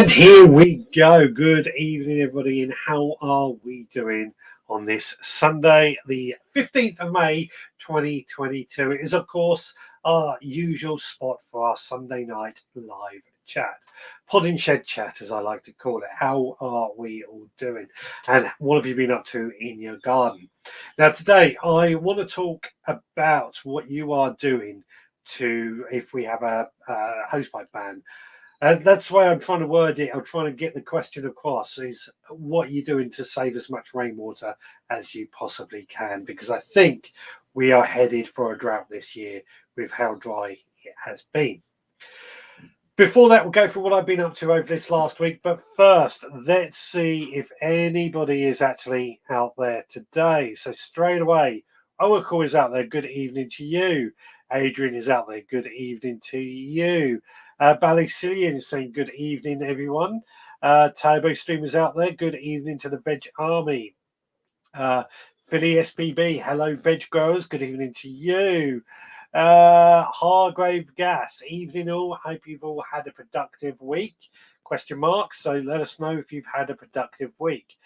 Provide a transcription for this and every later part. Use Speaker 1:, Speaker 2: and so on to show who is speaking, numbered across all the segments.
Speaker 1: And here we go. Good evening, everybody, and how are we doing on this Sunday, the 15th of May, 2022? It is, of course, our usual spot for our Sunday night live chat. Pod Shed chat, as I like to call it. How are we all doing? And what have you been up to in your garden? Now, today, I want to talk about what you are doing if we have a hosepipe ban. That's why I'm trying to word it. I'm trying to get the question across is what you're doing to save as much rainwater as you possibly can, because I think we are headed for a drought this year with how dry it has been. Before that, we'll go through what I've been up to over this last week. But first, let's see if anybody is actually out there today. So straight away, Oracle is out there. Good evening to you. Adrian is out there. Good evening to you. Ballycillian is saying good evening, everyone. Turbo Streamers out there. Good evening to the Veg Army. Philly SBB, hello, Veg Growers. Good evening to you. Hargrave Gas, evening all. Hope you've all had a productive week. Question mark. So let us know if you've had a productive week.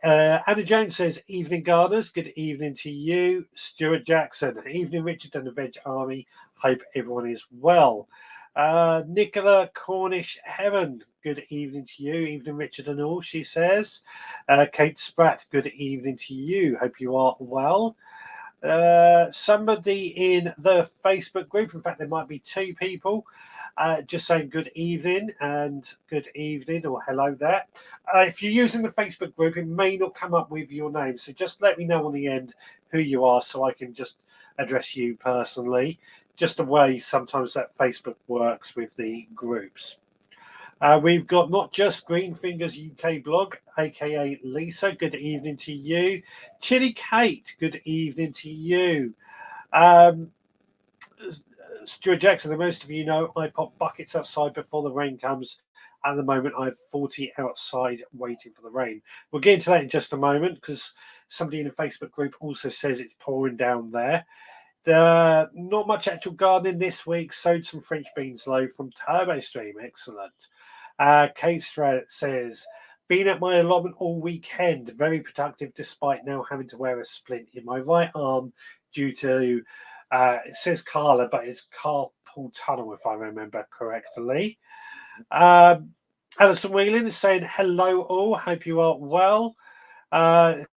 Speaker 1: Anna Jones says, evening gardeners, good evening to you. Stuart Jackson, evening Richard and the Veg Army. Hope everyone is well. Nicola Cornish Heaven, good evening to you. Evening Richard and all, she says. Kate Spratt, good evening to you. Hope you are well. Somebody in the Facebook group, in fact there might be two people, just saying good evening and good evening or hello there. If you're using the Facebook group, it may not come up with your name, so just let me know on the end who you are so I can just address you personally. Just the way sometimes that Facebook works with the groups. We've got not just Green Fingers UK blog, aka Lisa. Good evening to you. Chili Kate. Good evening to you. Stuart Jackson. As most of you know, I pop buckets outside before the rain comes. At the moment, I have 40 outside waiting for the rain. We'll get into that in just a moment because somebody in the Facebook group also says it's pouring down there. Not much actual gardening this week. Sowed some French beans low from Turbo Stream. Excellent. Kate says, been at my allotment all weekend. Very productive despite now having to wear a splint in my right arm due to, it says Carla, but it's carpal tunnel if I remember correctly. Alison Whelan is saying, hello all. Hope you are well.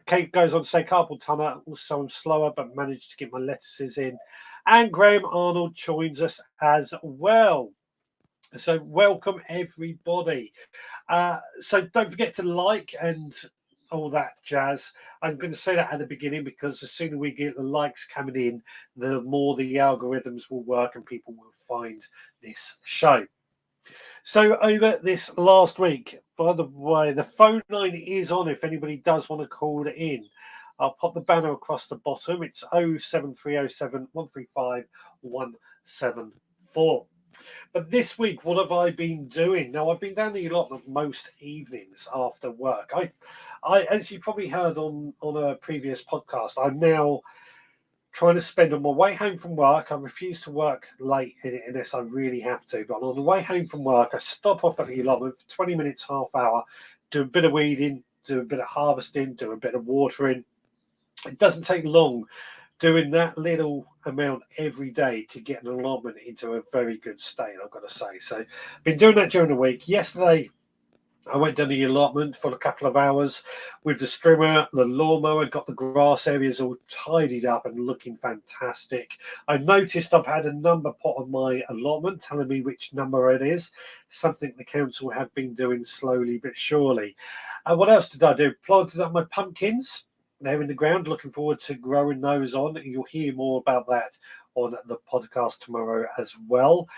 Speaker 1: Kate goes on to say carpal tunnel, also I'm slower but managed to get my lettuces in. And Graham Arnold joins us as well. So welcome everybody. So don't forget to like and all that jazz. I'm going to say that at the beginning because the sooner we get the likes coming in, the more the algorithms will work and people will find this show. So over this last week, by the way, the phone line is on if anybody does want to call it in. I'll pop the banner across the bottom. It's 07307 135 174. But this week, what have I been doing? Now, I've been down the allotment most evenings after work. I as you probably heard on a previous podcast, I'm now trying to spend on my way home from work. I refuse to work late unless I really have to. But on the way home from work, I stop off at the allotment for 20 minutes, half hour, do a bit of weeding, do a bit of harvesting, do a bit of watering. It doesn't take long doing that little amount every day to get an allotment into a very good state, I've got to say. So I've been doing that during the week. Yesterday, I went down the allotment for a couple of hours with the strimmer, the lawnmower, got the grass areas all tidied up and looking fantastic. I noticed I've had a number put on my allotment telling me which number it is, something the council have been doing slowly but surely. What else did I do? Planted up my pumpkins. They're in the ground, looking forward to growing those on. You'll hear more about that on the podcast tomorrow as well.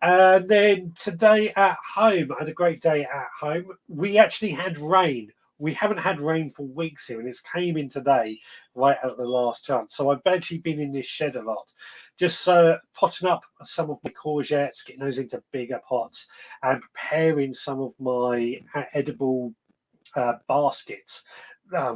Speaker 1: And then today at home, I had a great day at home. We actually had rain. We haven't had rain for weeks here, and it's came in today right at the last chance. So I've actually been in this shed a lot, just potting up some of my courgettes, getting those into bigger pots, and preparing some of my edible baskets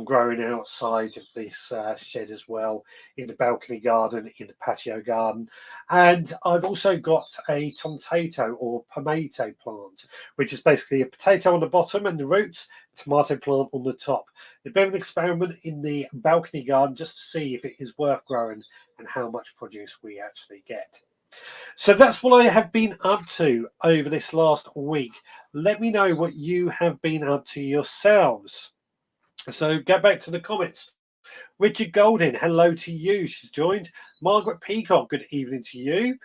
Speaker 1: growing outside of this shed as well, in the balcony garden, in the patio garden. And I've also got a tomato or pomato plant, which is basically a potato on the bottom and the roots, tomato plant on the top. A bit of an experiment in the balcony garden just to see if it is worth growing and how much produce we actually get. So that's what I have been up to over this last week. Let me know what you have been up to yourselves. So get back to the comments. Richard Golding, hello to you. She's joined. Margaret Peacock, good evening to you.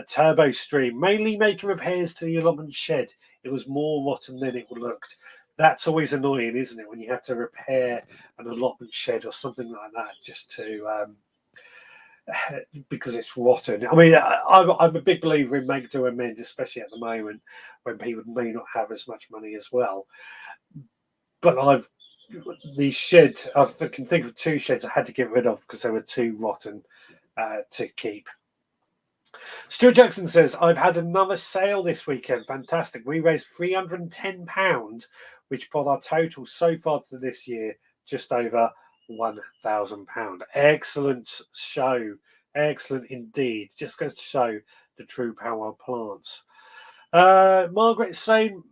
Speaker 1: Turbo Stream, mainly making repairs to the allotment shed. It was more rotten than it looked. That's always annoying, isn't it, when you have to repair an allotment shed or something like that just to because it's rotten. I mean, I'm a big believer in make do amend, especially at the moment when people may not have as much money as well. But these sheds, I can think of 2 sheds I had to get rid of because they were too rotten to keep. Stuart Jackson says, I've had another sale this weekend. Fantastic. We raised £310, which brought our total so far to this year just over £1,000. Excellent show. Excellent indeed. Just goes to show the true power of plants. Margaret's saying,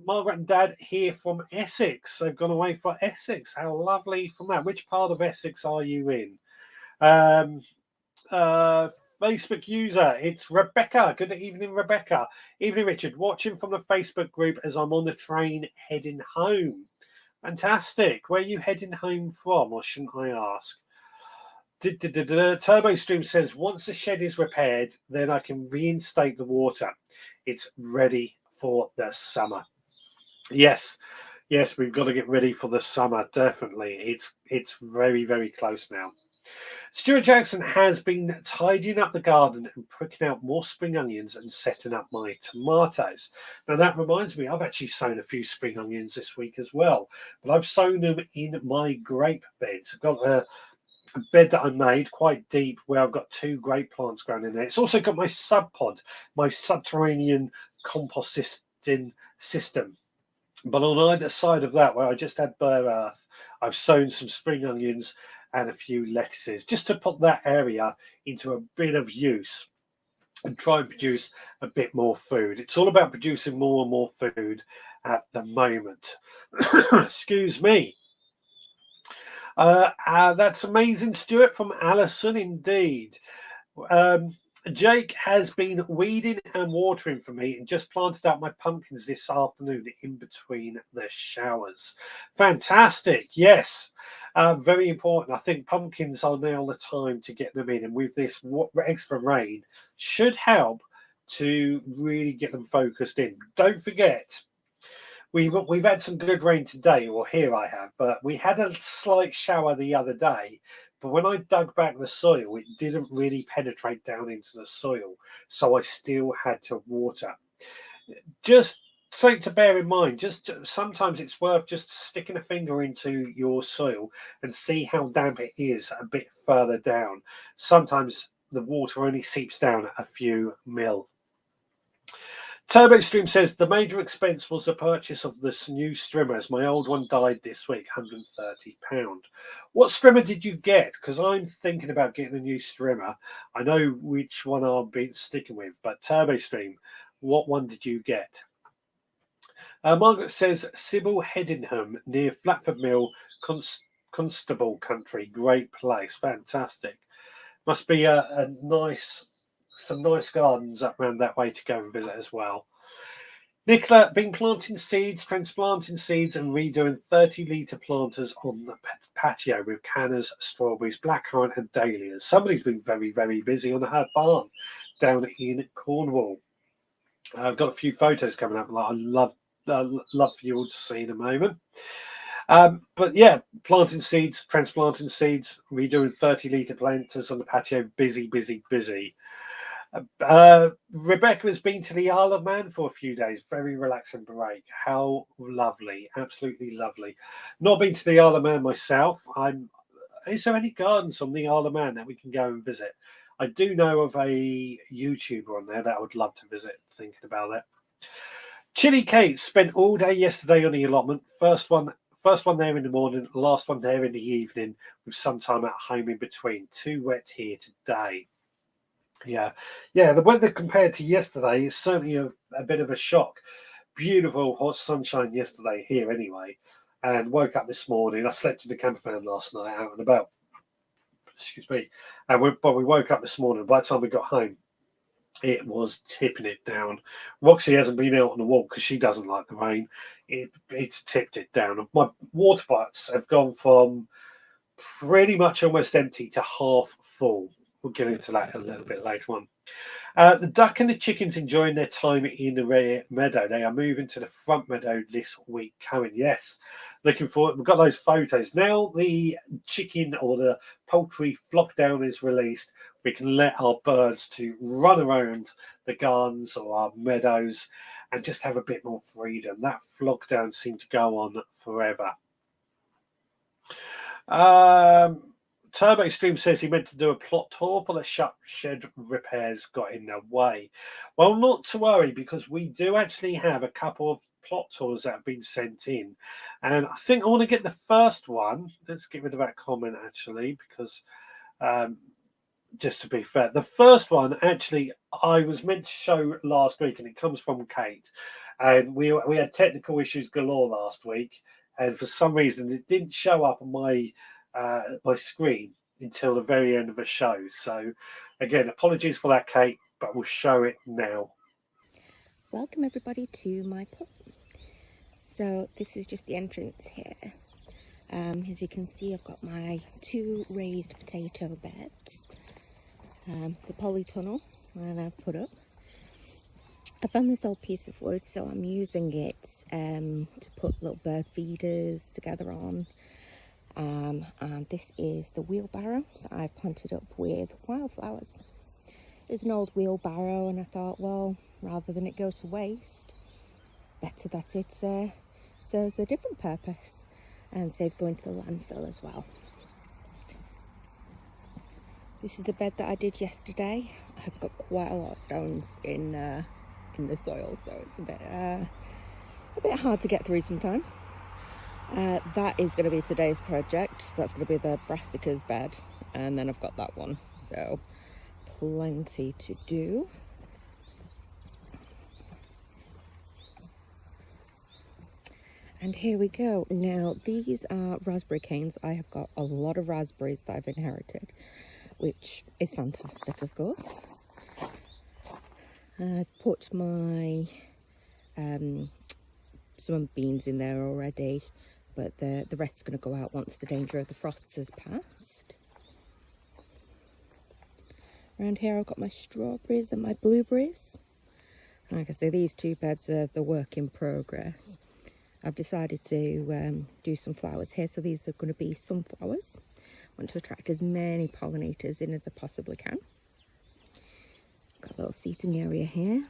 Speaker 1: Margaret and Dad here from Essex. They've gone away for Essex. How lovely from that. Which part of Essex are you in? Facebook user, it's Rebecca. Good evening, Rebecca. Evening, Richard. Watching from the Facebook group as I'm on the train heading home. Fantastic. Where are you heading home from, or shouldn't I ask? Turbo Stream says, once the shed is repaired, then I can reinstate the water. It's ready for the summer. Yes, we've got to get ready for the summer, definitely. It's very, very close now. Stuart Jackson has been tidying up the garden and pricking out more spring onions and setting up my tomatoes. Now that reminds me, I've actually sown a few spring onions this week as well, but I've sown them in my grape beds. I've got a bed that I made quite deep where I've got 2 grape plants growing in there. It's also got my sub pod, my subterranean composting system. But on either side of that, where I just had bare earth, I've sown some spring onions and a few lettuces just to put that area into a bit of use and try and produce a bit more food. It's all about producing more and more food at the moment. Excuse me. That's amazing, Stuart, from Alison, indeed. Jake has been weeding and watering for me and just planted out my pumpkins this afternoon in between the showers. Fantastic. Yes. Very important. I think pumpkins are now the time to get them in. And with this extra rain, should help to really get them focused in. Don't forget, we've had some good rain today, or here I have, but we had a slight shower the other day. But when I dug back the soil, it didn't really penetrate down into the soil. So I still had to water. Just something to bear in mind. Just sometimes it's worth just sticking a finger into your soil and see how damp it is a bit further down. Sometimes the water only seeps down a few mil. Turbo Stream says the major expense was the purchase of this new strimmer, as my old one died this week, £130. What strimmer did you get? Because I'm thinking about getting a new strimmer. I know which one I've been sticking with, but Turbo Stream, what one did you get? Margaret says Sybil Headingham near Flatford Mill, Constable Country. Great place. Fantastic. Must be some nice gardens up around that way to go and visit as well. Nicola, been planting seeds, transplanting seeds and redoing 30-litre planters on the patio with cannas, strawberries, blackcurrant and dahlias. Somebody's been very, very busy on her farm down in Cornwall. I've got a few photos coming up that I love for you all to see in a moment. But yeah, planting seeds, transplanting seeds, redoing 30-litre planters on the patio. Busy. Rebecca has been to the Isle of Man for a few days. Very relaxing break. How lovely. Absolutely lovely. Not been to the Isle of Man myself. Is there any gardens on the Isle of Man that we can go and visit? I do know of a YouTuber on there that I would love to visit, thinking about it. Chili Kate spent all day yesterday on the allotment. First First one there in the morning, last one there in the evening, with some time at home in between. Too wet here today. Yeah, the weather compared to yesterday is certainly a bit of a shock. Beautiful hot sunshine yesterday here anyway, and woke up this morning. I slept in the camper van last night out and about. Excuse me. But we woke up this morning. By the time we got home, it was tipping it down. Roxy hasn't been out on the walk because she doesn't like the rain. It's tipped it down. My water butts have gone from pretty much almost empty to half full. We'll get into that a little bit later on. The duck and the chickens enjoying their time in the rear meadow. They are moving to the front meadow this week coming. Yes, looking forward. We've got those photos. Now the chicken or the poultry flock down is released. We can let our birds to run around the gardens or our meadows and just have a bit more freedom. That flock down seemed to go on forever. Turbo Stream says he meant to do a plot tour, but the shed repairs got in the way. Well, not to worry, because we do actually have a couple of plot tours that have been sent in. And I think I want to get the first one. Let's get rid of that comment, actually, because just to be fair, the first one, actually, I was meant to show last week, and it comes from Kate. And we had technical issues galore last week. And for some reason, it didn't show up on my screen until the very end of the show. So again, apologies for that, Kate, but we'll show it now.
Speaker 2: Welcome everybody to my plot. So this is just the entrance here. As you can see, I've got my 2 raised potato beds, the polytunnel that I've put up. I found this old piece of wood, so I'm using it to put little bird feeders together on. And this is the wheelbarrow that I planted up with wildflowers. It's an old wheelbarrow, and I thought, well, rather than it go to waste, better that it serves a different purpose and saves going to the landfill as well. This is the bed that I did yesterday. I've got quite a lot of stones in the soil, so it's a bit hard to get through sometimes. That is going to be today's project. That's going to be the brassicas bed, and then I've got that one, so plenty to do. And here we go. Now these are raspberry canes. I have got a lot of raspberries that I've inherited, which is fantastic, of course. I've put my some beans in there already, but the rest's going to go out once the danger of the frosts has passed. Around here I've got my strawberries and my blueberries. Like I say, these 2 beds are the work in progress. I've decided to do some flowers here, so these are going to be sunflowers. I want to attract as many pollinators in as I possibly can. Got a little seating area here.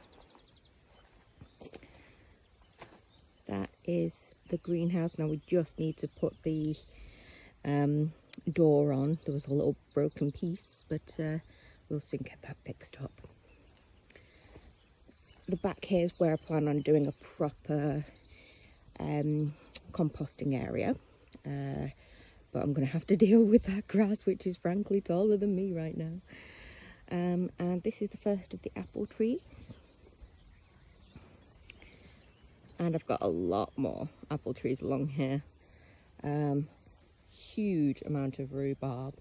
Speaker 2: That is the greenhouse. Now we just need to put the door on. There was a little broken piece, but we'll soon get that fixed up. The back here is where I plan on doing a proper composting area, but I'm going to have to deal with that grass, which is frankly taller than me right now. And this is the first of the apple trees. And I've got a lot more apple trees along here. Huge amount of rhubarb.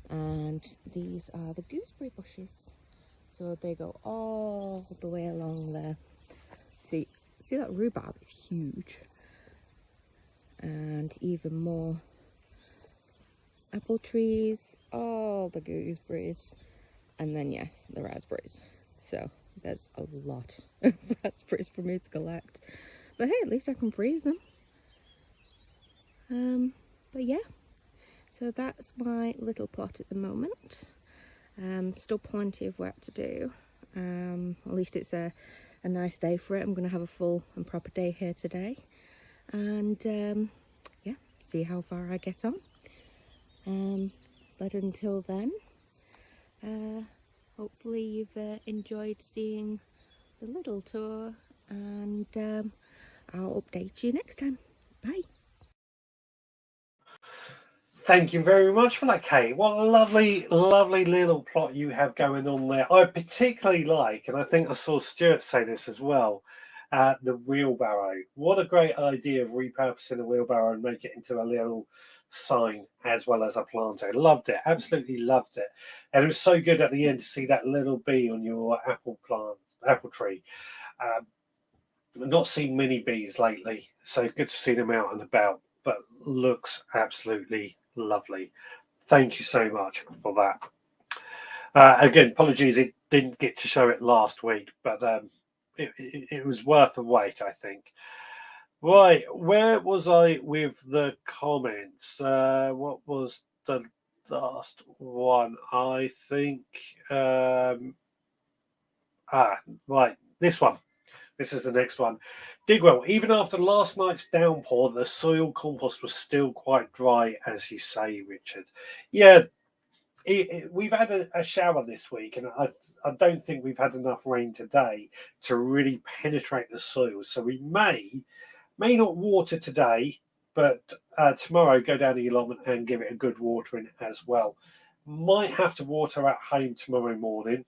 Speaker 2: And these are the gooseberry bushes. So they go all the way along there. See that rhubarb is huge. And even more apple trees, all the gooseberries, and then yes, the raspberries. So there's a lot of raspberries for me to collect, but hey, at least I can freeze them. But yeah, so that's my little plot at the moment. Still plenty of work to do. At least it's a nice day for it. I'm going to have a full and proper day here today, and yeah, see how far I get on. But until then, hopefully you've enjoyed seeing the little tour, and I'll update you next time. Bye.
Speaker 1: Thank you very much for that, Kate. What a lovely, lovely little plot you have going on there. I particularly like, and I think I saw Stuart say this as well, the wheelbarrow. What a great idea of repurposing a wheelbarrow and make it into a little sign as well as a planter. Loved it, absolutely loved it. And it was so good at the end to see that little bee on your apple tree. Um, I've not seen many bees lately, so good to see them out and about, but looks absolutely lovely. Thank you so much for that. Again, apologies, it didn't get to show it last week, but it was worth the wait, I think. Right, where was I with the comments? What was the last one? I think. Right, this one. This is the next one. Digwell, even after last night's downpour, the soil compost was still quite dry, as you say, Richard. Yeah, we've had a shower this week, and I don't think we've had enough rain today to really penetrate the soil. So we may not water today, but tomorrow go down the allotment and give it a good watering as well. Might have to water at home tomorrow morning.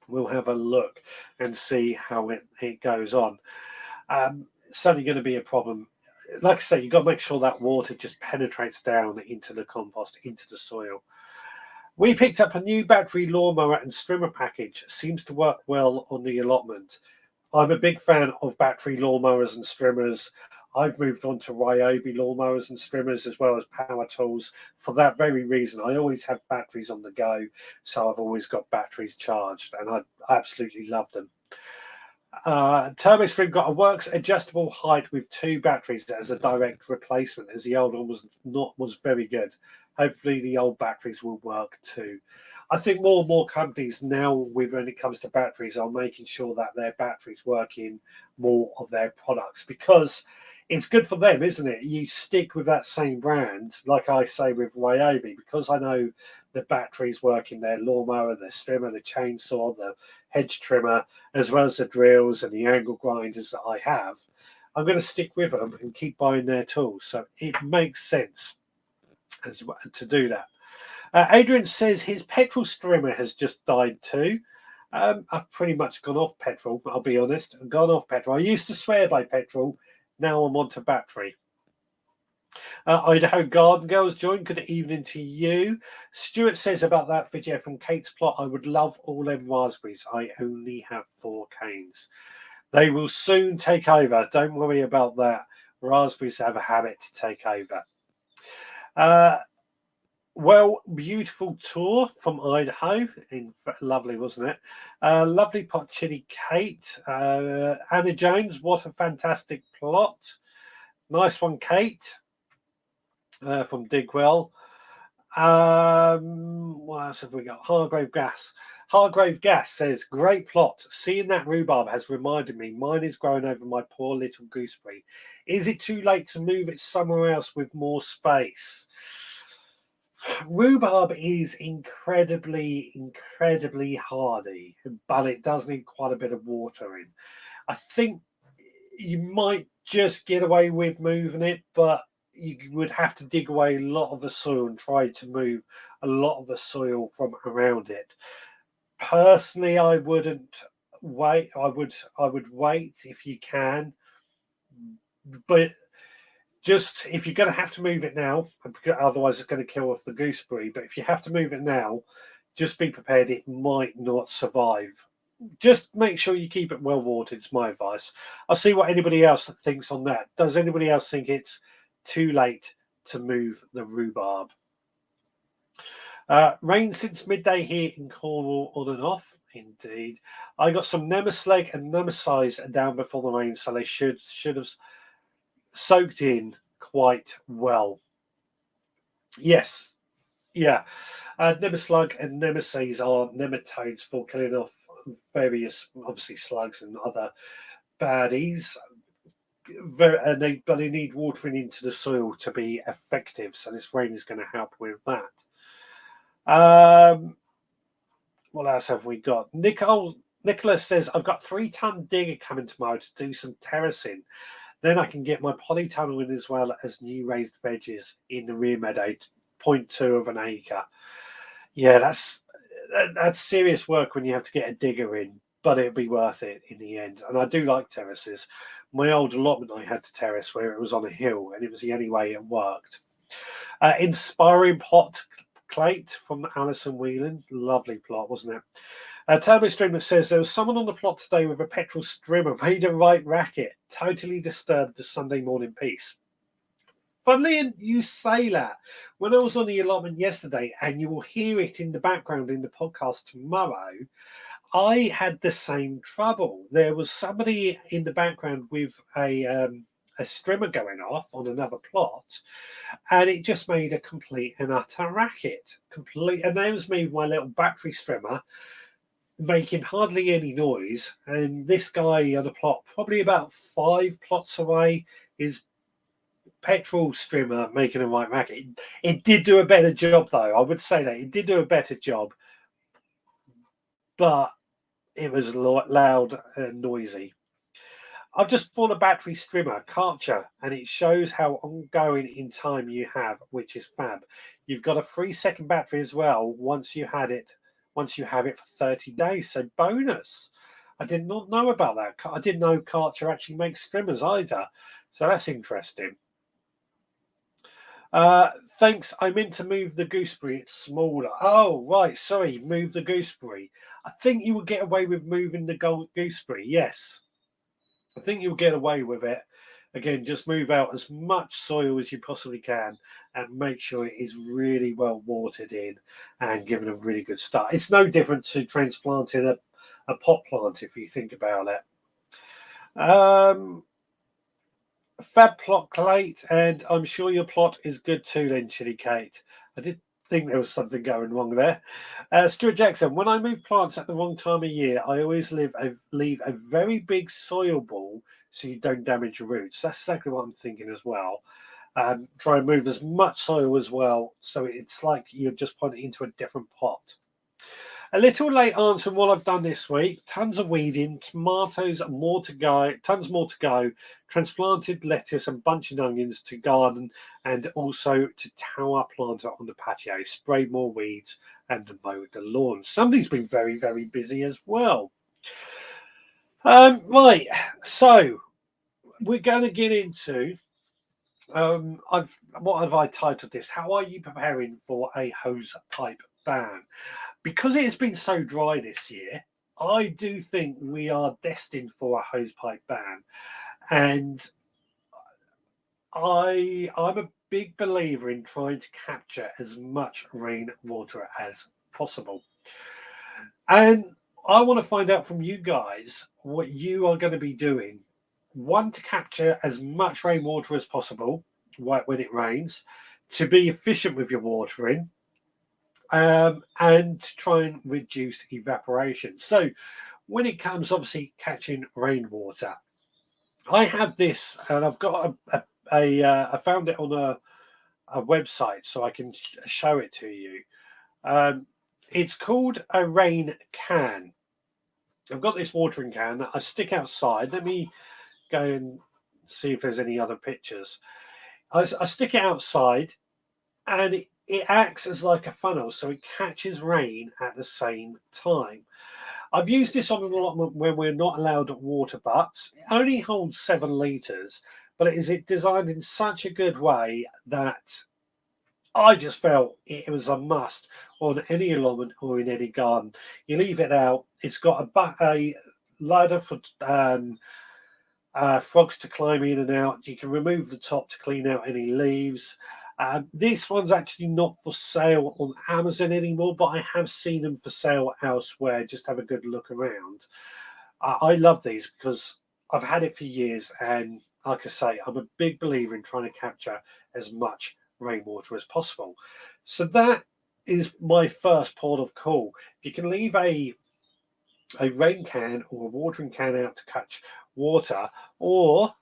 Speaker 1: We'll have a look and see how it goes on. Certainly going to be a problem. Like I say, you've got to make sure that water just penetrates down into the compost, into the soil. We picked up a new battery lawnmower and strimmer package. Seems to work well on the allotment. I'm a big fan of battery lawnmowers and strimmers. I've moved on to Ryobi lawnmowers and strimmers as well as power tools for that very reason. I always have batteries on the go, so I've always got batteries charged, and I absolutely love them. TurboStream got a works adjustable height with 2 batteries as a direct replacement, as the old one was very good. Hopefully the old batteries will work too. I think more and more companies now, when it comes to batteries, are making sure that their batteries work in more of their products, because it's good for them, isn't it? You stick with that same brand, like I say with Ryobi, because I know the batteries work in their lawnmower, their strimmer, the chainsaw, the hedge trimmer, as well as the drills and the angle grinders that I have. I'm going to stick with them and keep buying their tools. So it makes sense to do that. Adrian says his petrol strimmer has just died too. I've pretty much gone off petrol, I'll be honest. I've gone off petrol. I used to swear by petrol. Now I'm onto battery. Idaho Garden Girls joined. Good evening to you. Stuart says about that video from Kate's plot, I would love all them raspberries. I only have 4 canes. They will soon take over. Don't worry about that. Raspberries have a habit to take over. Well, beautiful tour from Idaho. Lovely, wasn't it? Lovely pot chili, Kate. Anna Jones, what a fantastic plot. Nice one, Kate, from Digwell. What else have we got? Hargrave Gas says, great plot. Seeing that rhubarb has reminded me mine is growing over my poor little gooseberry. Is it too late to move it somewhere else with more space? Rhubarb is incredibly hardy, but it does need quite a bit of watering. I think you might just get away with moving it, but you would have to dig away a lot of the soil and try to move a lot of the soil from around it. Personally, I wouldn't wait. I would wait if you can, but just if you're going to have to move it now, otherwise it's going to kill off the gooseberry. But if you have to move it now, just be prepared. It might not survive. Just make sure you keep it well watered. It's my advice. I'll see what anybody else thinks on that. Does anybody else think it's too late to move the rhubarb? Rain since midday here in Cornwall, on and off. Indeed. I got some Nemeslag and Nemesize down before the rain, so they should have soaked in quite well. Yes. Yeah. Nemeslug and Nemesis are nematodes for killing off various, obviously, slugs and other baddies. But they need watering into the soil to be effective. So this rain is going to help with that. What else have we got? Nicholas says, I've got 3-ton digger coming tomorrow to do some terracing. Then I can get my polytunnel in as well as new raised veggies in the rear meadow, 0.2 of an acre. Yeah, that's serious work when you have to get a digger in, but it'll be worth it in the end. And I do like terraces. My old allotment I had to terrace where it was on a hill, and it was the only way it worked. Inspiring pot plate from Alison Whelan. Lovely plot, wasn't it? Turbo Streamer says there was someone on the plot today with a petrol strimmer, made a right racket, totally disturbed the Sunday morning peace. Funnily you say that, when I was on the allotment yesterday, and you will hear it in the background in the podcast tomorrow, I had the same trouble. There was somebody in the background with a strimmer going off on another plot, and it just made a complete and utter racket. And there was me with my little battery strimmer, making hardly any noise, and this guy on a plot, probably about 5 plots away, is petrol strimmer making a right racket. It did do a better job, though. I would say that it did do a better job, but it was loud and noisy. I've just bought a battery strimmer, Karcher, and it shows how ongoing in time you have, which is fab. You've got a 3-second battery as well once you have it for 30 days. So bonus. I did not know about that. I didn't know Karcher actually makes strimmers either. So that's interesting. Thanks. I meant to move the gooseberry. It's smaller. Oh, right. Sorry. Move the gooseberry. I think you will get away with moving the gooseberry. Yes. I think you'll get away with it. Again, just move out as much soil as you possibly can and make sure it is really well watered in and given a really good start. It's no different to transplanting a pot plant if you think about it. Fab plot, Kate, and I'm sure your plot is good too then, Chili Kate. I did think there was something going wrong there. Stuart Jackson, when I move plants at the wrong time of year, I always leave a very big soil ball so you don't damage your roots. That's exactly what I'm thinking as well. Try and move as much soil as well, so it's like you're just putting it into a different pot. A little late answering what I've done this week. Tons of weeding, tomatoes, more to go, tons more to go. Transplanted lettuce and bunching onions to garden, and also to tower planter on the patio. Sprayed more weeds and mowed the lawn. Somebody's been very, very busy as well. Right, so we're going to get into. What have I titled this? How are you preparing for a hose pipe ban? Because it has been so dry this year, I do think we are destined for a hosepipe ban. And I'm a big believer in trying to capture as much rainwater as possible. And I want to find out from you guys what you are going to be doing. One, to capture as much rainwater as possible when it rains, to be efficient with your watering, and to try and reduce evaporation. So when it comes, obviously, catching rainwater, I have this, and I've got I found it on a website, so I can show it to you. It's called a rain can. I've got this watering can that I stick outside. Let me go and see if there's any other pictures. I stick it outside, and it acts as like a funnel, so it catches rain at the same time. I've used this on an allotment when we're not allowed water butts. It only holds 7 litres, but it is designed in such a good way that I just felt it was a must on any allotment or in any garden. You leave it out. It's got a ladder for frogs to climb in and out. You can remove the top to clean out any leaves. This one's actually not for sale on Amazon anymore, but I have seen them for sale elsewhere. Just have a good look around. I love these because I've had it for years, and like I say, I'm a big believer in trying to capture as much rainwater as possible. So that is my first port of call. If you can leave a rain can or a watering can out to catch water, or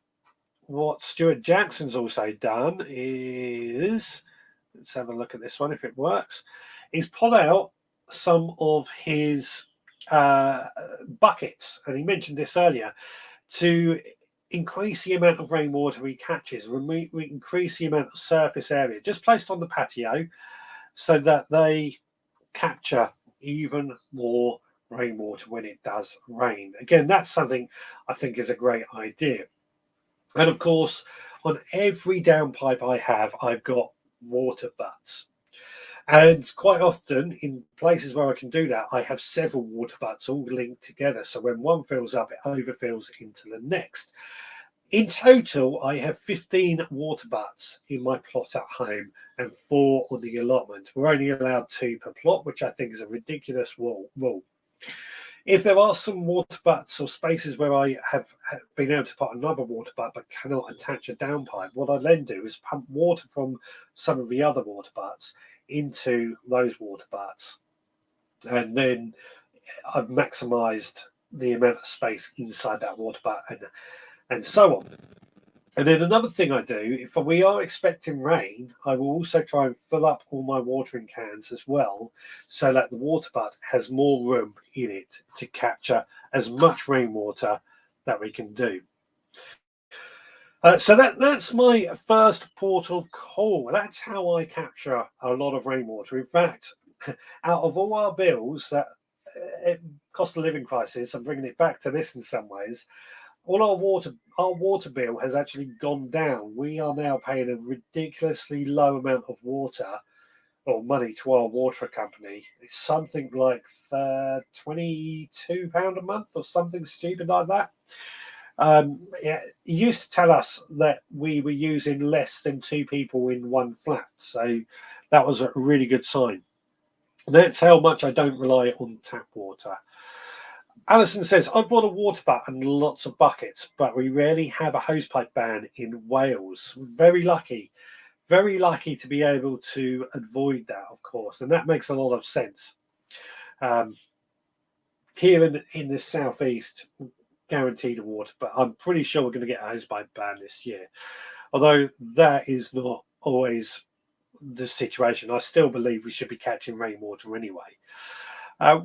Speaker 1: what Stuart Jackson's also done is, let's have a look at this one if it works, he's pulled out some of his buckets, and he mentioned this earlier, to increase the amount of rainwater he catches, increase the amount of surface area, just placed on the patio. so that they capture even more rainwater when it does rain. Again, that's something I think is a great idea. And of course, on every downpipe I have, I've got water butts. And quite often, in places where I can do that, I have several water butts all linked together. So when one fills up, it overfills into the next. In total, I have 15 water butts in my plot at home and 4 on the allotment. We're only allowed 2 per plot, which I think is a ridiculous rule. If there are some water butts or spaces where I have been able to put another water butt but cannot attach a downpipe, what I then do is pump water from some of the other water butts into those water butts. And then I've maximised the amount of space inside that water butt and so on. And then another thing I do, if we are expecting rain, I will also try and fill up all my watering cans as well, so that the water butt has more room in it to capture as much rainwater that we can do. So that's my first port of call. That's how I capture a lot of rainwater. In fact, out of all our bills, that cost of living crisis, I'm bringing it back to this in some ways. All our water bill has actually gone down. We are now paying a ridiculously low amount of water or money to our water company. It's something like £22 a month or something stupid like that. It used to tell us that we were using less than 2 people in one flat, so that was a really good sign. That's how much I don't rely on tap water. Alison says, I've bought a water butt and lots of buckets, but we rarely have a hosepipe ban in Wales. Very lucky to be able to avoid that, of course, and that makes a lot of sense. Here in the southeast, guaranteed a water, but I'm pretty sure we're going to get a hosepipe ban this year. Although that is not always the situation. I still believe we should be catching rainwater anyway.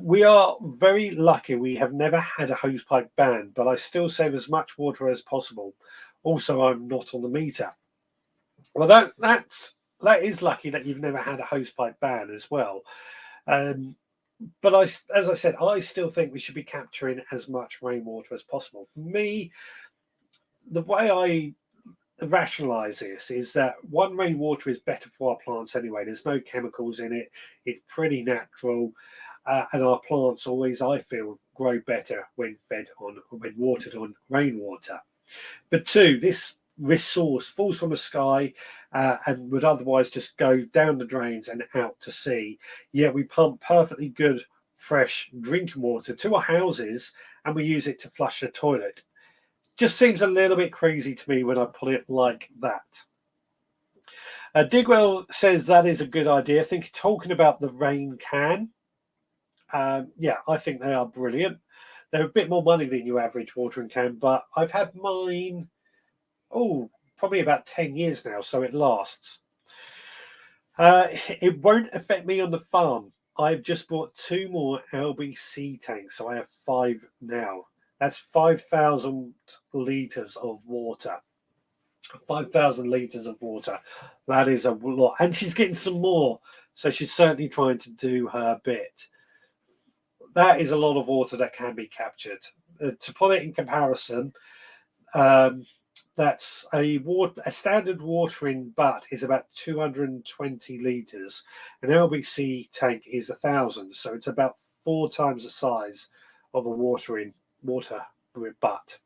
Speaker 1: We are very lucky we have never had a hosepipe ban, but I still save as much water as possible. Also, I'm not on the meter. Well, that is lucky that you've never had a hosepipe ban as well. But as I said, I still think we should be capturing as much rainwater as possible. For me, the way I rationalize this is that one, rainwater is better for our plants anyway. There's no chemicals in it. It's pretty natural. And our plants always, I feel, grow better when watered on rainwater. But 2, this resource falls from the sky and would otherwise just go down the drains and out to sea. Yet we pump perfectly good, fresh drinking water to our houses and we use it to flush the toilet. Just seems a little bit crazy to me when I put it like that. Digwell says that is a good idea. I think talking about the rain can. Yeah, I think they are brilliant. They're a bit more money than your average watering can, but I've had mine, probably about 10 years now, so it lasts. It won't affect me on the farm. I've just bought 2 more LBC tanks, so I have 5 now. That's 5,000 litres of water. 5,000 litres of water. That is a lot. And she's getting some more, so she's certainly trying to do her bit. That is a lot of water that can be captured. To put it in comparison, that's a standard watering butt is about 220 litres. An LBC tank is 1,000, so it's about 4 times the size of a water butt.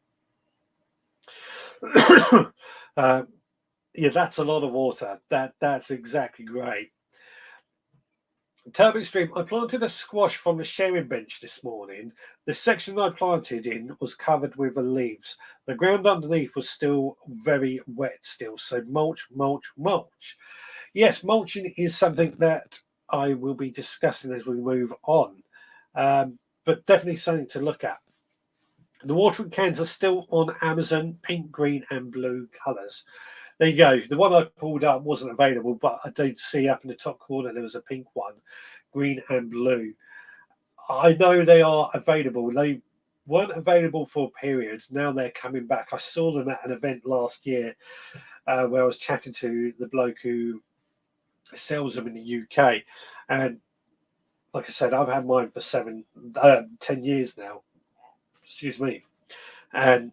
Speaker 1: Yeah, that's a lot of water. That's exactly great. Turbo Stream, I planted a squash from the sharing bench this morning. The section I planted in was covered with the leaves. The ground underneath was still very wet still, so mulch. Yes, mulching is something that I will be discussing as we move on, but definitely something to look at. The watering cans are still on Amazon, pink, green and blue colours. There you go. The one I pulled up wasn't available, but I did see up in the top corner there was a pink one, green and blue. I know they are available. They weren't available for a period. Now they're coming back. I saw them at an event last year where I was chatting to the bloke who sells them in the UK, and like I said, I've had mine for 10 years now. Excuse me, and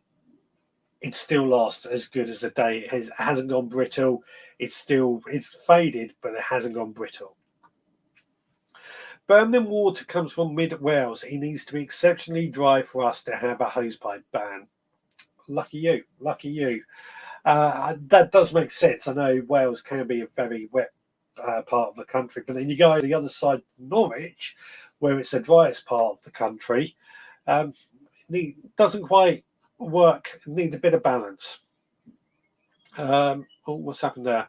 Speaker 1: it still lasts as good as the day. It hasn't gone brittle. It's faded, but it hasn't gone brittle. Birmingham water comes from mid Wales. It needs to be exceptionally dry for us to have a hosepipe ban. Lucky you, lucky you. That does make sense. I know Wales can be a very wet part of the country, but then you go to the other side, Norwich, where it's the driest part of the country. It doesn't quite work. It needs a bit of balance. What's happened there?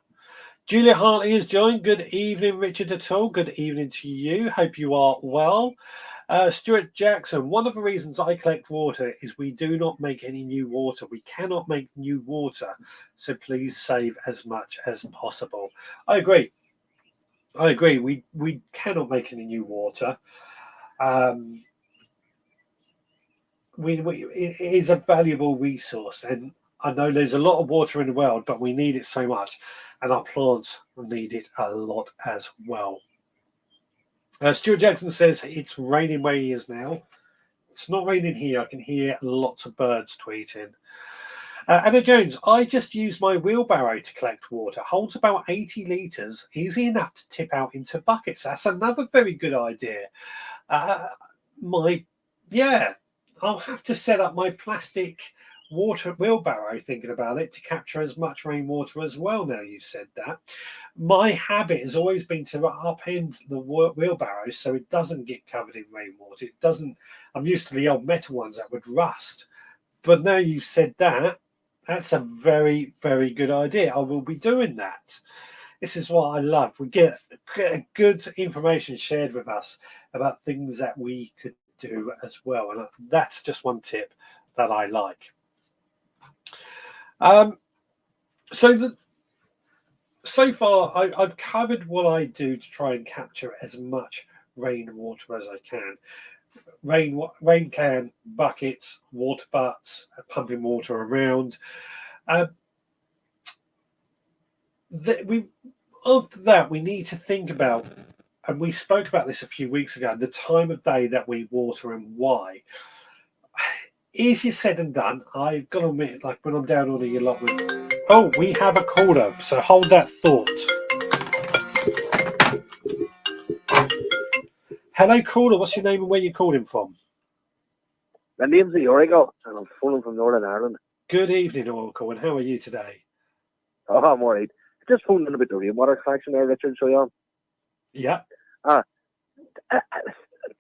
Speaker 1: Julia Hartley has joined. Good evening, Richard at all. Good evening to you. Hope you are well. Stuart Jackson, one of the reasons I collect water is we do not make any new water. We cannot make new water. So please save as much as possible. I agree. We cannot make any new water. It is a valuable resource, and I know there's a lot of water in the world, but we need it so much, and our plants need it a lot as well. Stuart Jackson says it's raining where he is now. It's not raining here. I can hear lots of birds tweeting. Anna Jones, I just use my wheelbarrow to collect water. Holds about 80 litres. Easy enough to tip out into buckets. That's another very good idea. I'll have to set up my plastic water wheelbarrow, thinking about it, to capture as much rainwater as well. Now you've said that, my habit has always been to upend the wheelbarrow so it doesn't get covered in rainwater. It doesn't. I'm used to the old metal ones that would rust, but now you've said that, that's a very, very good idea. I will be doing that. This is what I love. We get good information shared with us about things that we could do as well, and that's just one tip that I like. So far, I've covered what I do to try and capture as much rainwater as I can. Rain can, buckets, water butts, pumping water around. After that, we need to think about, and we spoke about this a few weeks ago, the time of day that we water and why. Easier said than done. I've got to admit, like when I'm down on the allotment. Oh, we have a caller, so hold that thought. Hello, caller. What's your name and where you calling from?
Speaker 3: My name's Origo, and I'm phoning from Northern Ireland.
Speaker 1: Good evening, Oracle, and how are you today?
Speaker 3: Oh, I'm alright. Just phoning in about the rainwater collection there, Richard, so yeah.
Speaker 1: Yeah.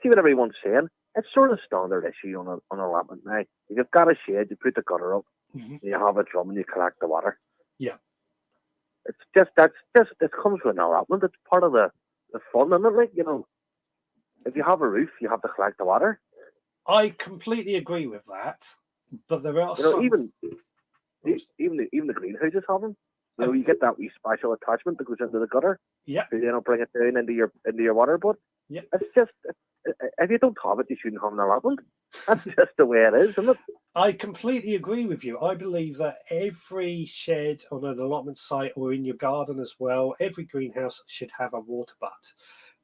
Speaker 3: See what everyone's saying. It's sort of standard issue on an allotment now. You've got a shed, you put the gutter up, you have a drum and you collect the water.
Speaker 1: Yeah.
Speaker 3: It comes with an allotment. It's part of the fun, isn't it? Like, you know, if you have a roof, you have to collect the water.
Speaker 1: I completely agree with that, but there are
Speaker 3: even the greenhouses have them. You know, you get that wee special attachment that goes into the gutter.
Speaker 1: Yeah.
Speaker 3: You know, bring it down into your water butt.
Speaker 1: Yeah.
Speaker 3: It's just, if you don't have it, you shouldn't have an allotment. That's just the way it is, isn't it?
Speaker 1: I completely agree with you. I believe that every shed on an allotment site or in your garden as well, every greenhouse should have a water butt.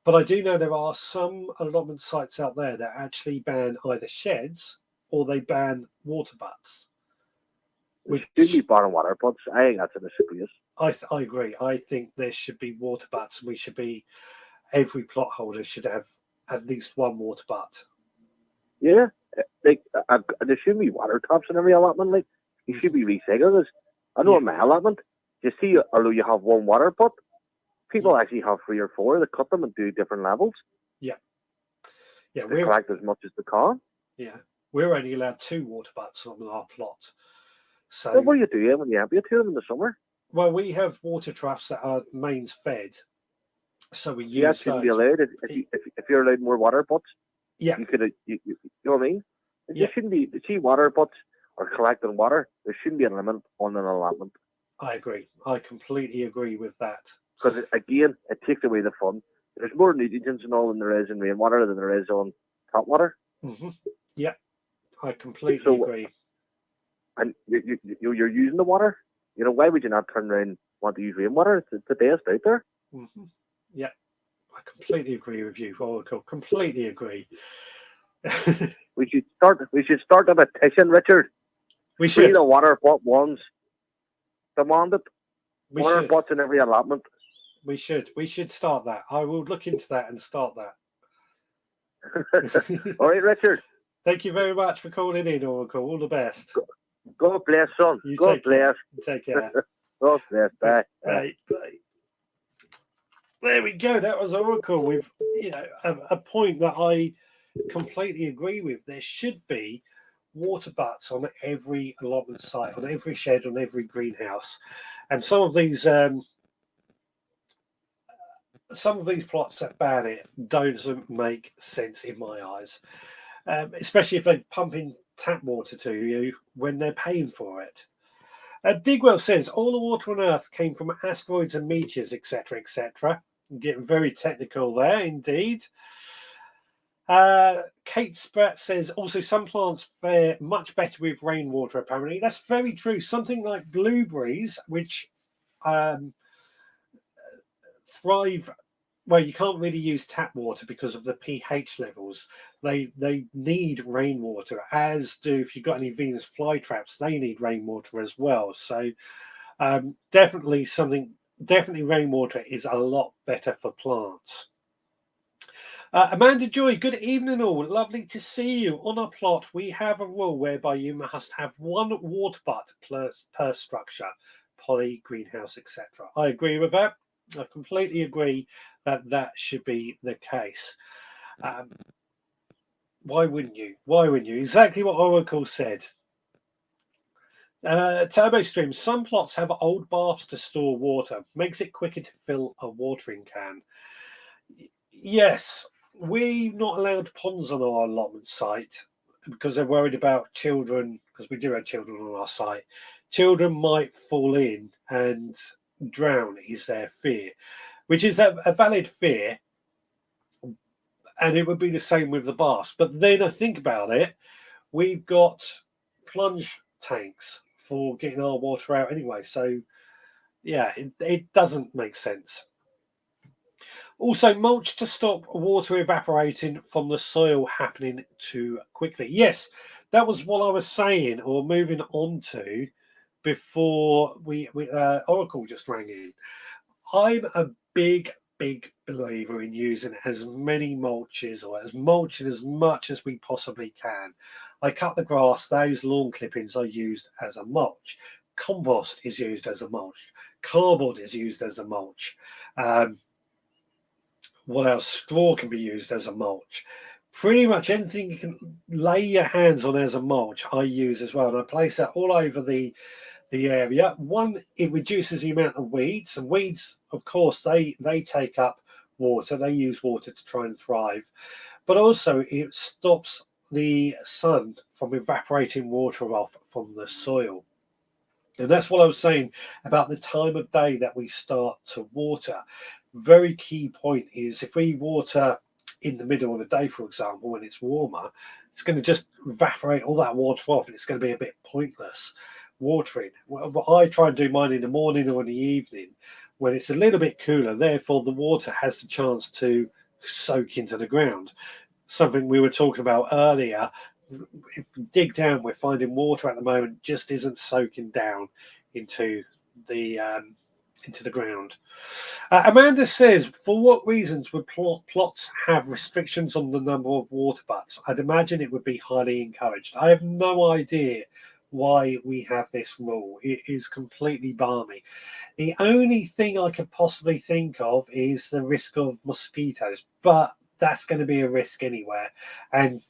Speaker 1: But I do know there are some allotment sites out there that actually ban either sheds or they ban water butts.
Speaker 3: We should be banning water butts. I think that's a disgrace.
Speaker 1: I agree. I think there should be water butts. Every plot holder should have at least one water butt.
Speaker 3: Yeah, like there should be water taps in every allotment. Like, you should be recycled. I know in my allotment, you see, although you have one water butt, people actually have 3 or 4. They cut them and do different levels.
Speaker 1: Yeah. Yeah,
Speaker 3: we collect as much as they can.
Speaker 1: Yeah, we're only allowed 2 water butts on our plot. So
Speaker 3: what do you do when you empty them in the summer?
Speaker 1: Well, we have water troughs that are mains fed, so we use those.
Speaker 3: Shouldn't be allowed if you're allowed more water butts.
Speaker 1: Yeah,
Speaker 3: you could. You know what I mean?
Speaker 1: Yeah.
Speaker 3: There shouldn't be. The see water butts or collecting water. There shouldn't be a limit on an allotment.
Speaker 1: I agree. I completely agree with that.
Speaker 3: Because again, it takes away the fun. There's more nutrients and all than there is in rainwater than there is on tap water.
Speaker 1: Yeah, I completely agree.
Speaker 3: And you're using the water. You know, why would you not turn around and want to use rainwater? It's the best out there.
Speaker 1: Yeah, I completely agree with you, Oracle. Completely agree.
Speaker 3: We should start a petition, Richard.
Speaker 1: We
Speaker 3: Free
Speaker 1: should.
Speaker 3: the water pot ones. Demand it.
Speaker 1: We
Speaker 3: Water
Speaker 1: should.
Speaker 3: pots in every allotment.
Speaker 1: We should. We should start that. I will look into that and start that.
Speaker 3: All right, Richard.
Speaker 1: Thank you very much for calling in, Oracle. All the best.
Speaker 3: God bless, son.
Speaker 1: You
Speaker 3: God
Speaker 1: take care.
Speaker 3: bless.
Speaker 1: Take care.
Speaker 3: God bless. Bye.
Speaker 1: Bye. Bye. There we go. That was Oracle with, a point that I completely agree with. There should be water butts on every allotment site, on every shed, on every greenhouse, and some of these plots that ban it doesn't make sense in my eyes, especially if they're pumping tap water to you when they're paying for it. Digwell says all the water on Earth came from asteroids and meteors, etc., etc. Getting very technical there, indeed. Kate Spratt says also some plants fare much better with rainwater. Apparently, that's very true. Something like blueberries, which thrive. Well, you can't really use tap water because of the pH levels. They need rainwater, as do if you've got any Venus flytraps. They need rainwater as well. So definitely rainwater is a lot better for plants. Amanda Joy, good evening all. Lovely to see you. On our plot, we have a rule whereby you must have one water butt per structure, poly, greenhouse, etc. I agree with that. I completely agree that should be the case. Why wouldn't you? Why wouldn't you? Exactly what Oracle said. Turbo Stream, some plots have old baths to store water. Makes it quicker to fill a watering can. Yes, we're not allowed ponds on our allotment site because they're worried about children, because we do have children on our site. Children might fall in and drown is their fear, which is a valid fear, and it would be the same with the baths. But then I think about it, we've got plunge tanks for getting our water out anyway, so yeah, it doesn't make sense. Also, mulch to stop water evaporating from the soil happening too quickly. Yes, that was what I was saying, or moving on to before we Oracle just rang in. I'm a big believer in using as many mulches or as mulching as much as we possibly can. I cut the grass, those lawn clippings are used as a mulch. Compost is used as a mulch. Cardboard is used as a mulch. What else? Straw can be used as a mulch. Pretty much anything you can lay your hands on as a mulch, I use as well. And I place that all over the area. One, it reduces the amount of weeds, and weeds, of course, they take up water. They use water to try and thrive, but also it stops the sun from evaporating water off from the soil. And that's what I was saying about the time of day that we start to water. Very key point is if we water in the middle of the day, for example, when it's warmer, it's going to just evaporate all that water off, and it's going to be a bit pointless watering. Well, I try and do mine in the morning or in the evening when it's a little bit cooler. Therefore, the water has the chance to soak into the ground. Something we were talking about earlier. If we dig down, we're finding water at the moment just isn't soaking down into the ground. Amanda says, for what reasons would plots have restrictions on the number of water butts? I'd imagine it would be highly encouraged. I have no idea why we have this rule. It is completely balmy. The only thing I could possibly think of is the risk of mosquitoes, but that's going to be a risk anywhere, and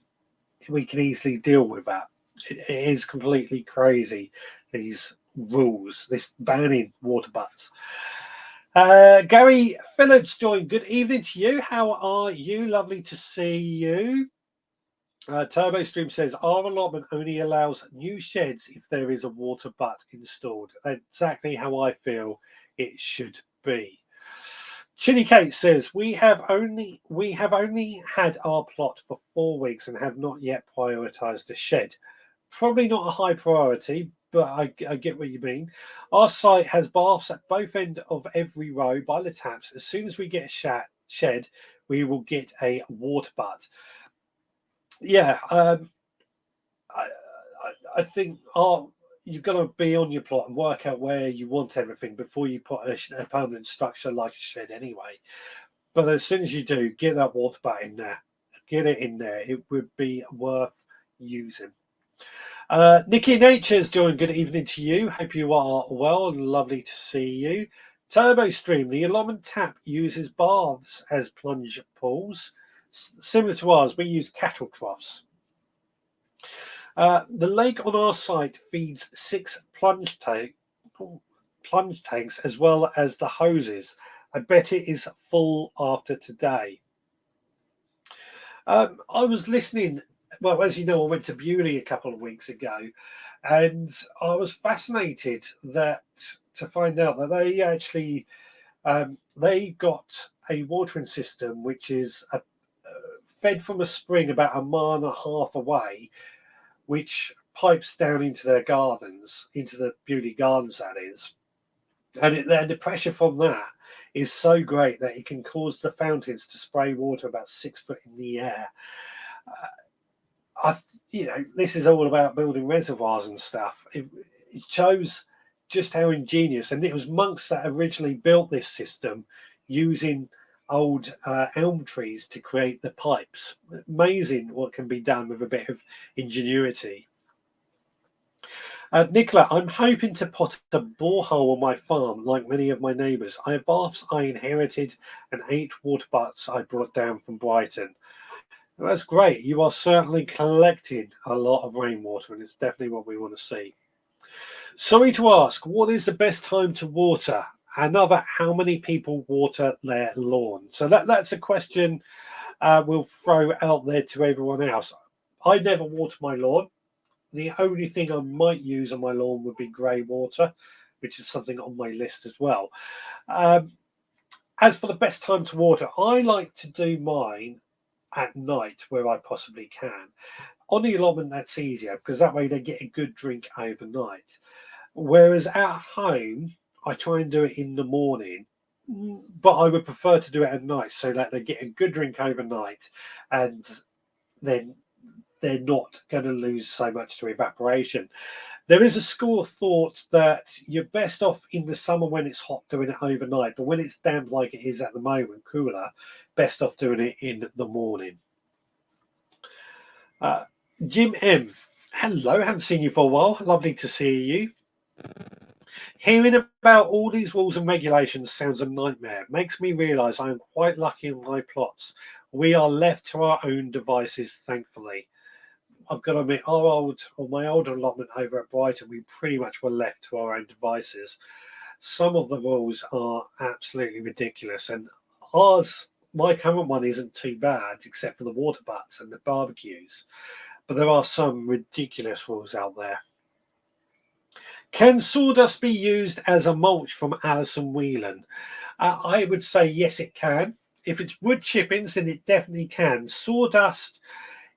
Speaker 1: we can easily deal with that. It is completely crazy, these rules, this banning water butts. Gary Phillips joined. Good evening to you. How are you? Lovely to see you. Turbo Stream says our allotment only allows new sheds if there is a water butt installed. Exactly how I feel it should be. Chili Kate says we have only had our plot for 4 weeks and have not yet prioritized a shed. Probably not a high priority, but I get what you mean. Our site has baths at both ends of every row by the taps. As soon as we get a shed, we will get a water butt. Yeah, I think you've got to be on your plot and work out where you want everything before you put a permanent structure like a shed anyway. But as soon as you do, get that water butt in there. Get it in there. It would be worth using. Nikki Nature's joined. Good evening to you. Hope you are well. Lovely to see you. Turbo Stream. The allotment tap uses baths as plunge pools. Similar to ours, we use cattle troughs. The lake on our site feeds 6 plunge tanks as well as the hoses. I bet it is full after today. I was listening. Well, as you know, I went to Bewley a couple of weeks ago, and I was fascinated to find out that they actually they got a watering system which is fed from a spring about 1.5 miles away, which pipes down into their gardens, into the Bewley Gardens, that is, and the pressure from that is so great that it can cause the fountains to spray water about 6 foot in the air. This is all about building reservoirs and stuff. It shows just how ingenious, and it was monks that originally built this system using old elm trees to create the pipes. Amazing what can be done with a bit of ingenuity. Nicola, I'm hoping to put a borehole on my farm like many of my neighbours. I have baths I inherited and 8 water butts I brought down from Brighton. Well, that's great. You are certainly collecting a lot of rainwater, and it's definitely what we want to see. Sorry to ask, what is the best time to water? Another, how many people water their lawn? So that's a question we'll throw out there to everyone else. I never water my lawn. The only thing I might use on my lawn would be grey water, which is something on my list as well. As for the best time to water, I like to do mine at night where I possibly can. On the allotment, that's easier because that way they get a good drink overnight. Whereas at home, I try and do it in the morning, but I would prefer to do it at night so that they get a good drink overnight, and then they're not going to lose so much to evaporation. There is a school of thought that you're best off in the summer when it's hot doing it overnight, but when it's damp like it is at the moment, cooler, best off doing it in the morning. Jim M. Hello, haven't seen you for a while. Lovely to see you. Hearing about all these rules and regulations sounds a nightmare. It makes me realise I am quite lucky in my plots. We are left to our own devices, thankfully. I've got to admit, my old allotment over at Brighton, we pretty much were left to our own devices. Some of the rules are absolutely ridiculous, and my current one isn't too bad, except for the water butts and the barbecues. But there are some ridiculous rules out there. Can sawdust be used as a mulch from Alison Whelan? I would say yes, it can. If it's wood chippings, then it definitely can. Sawdust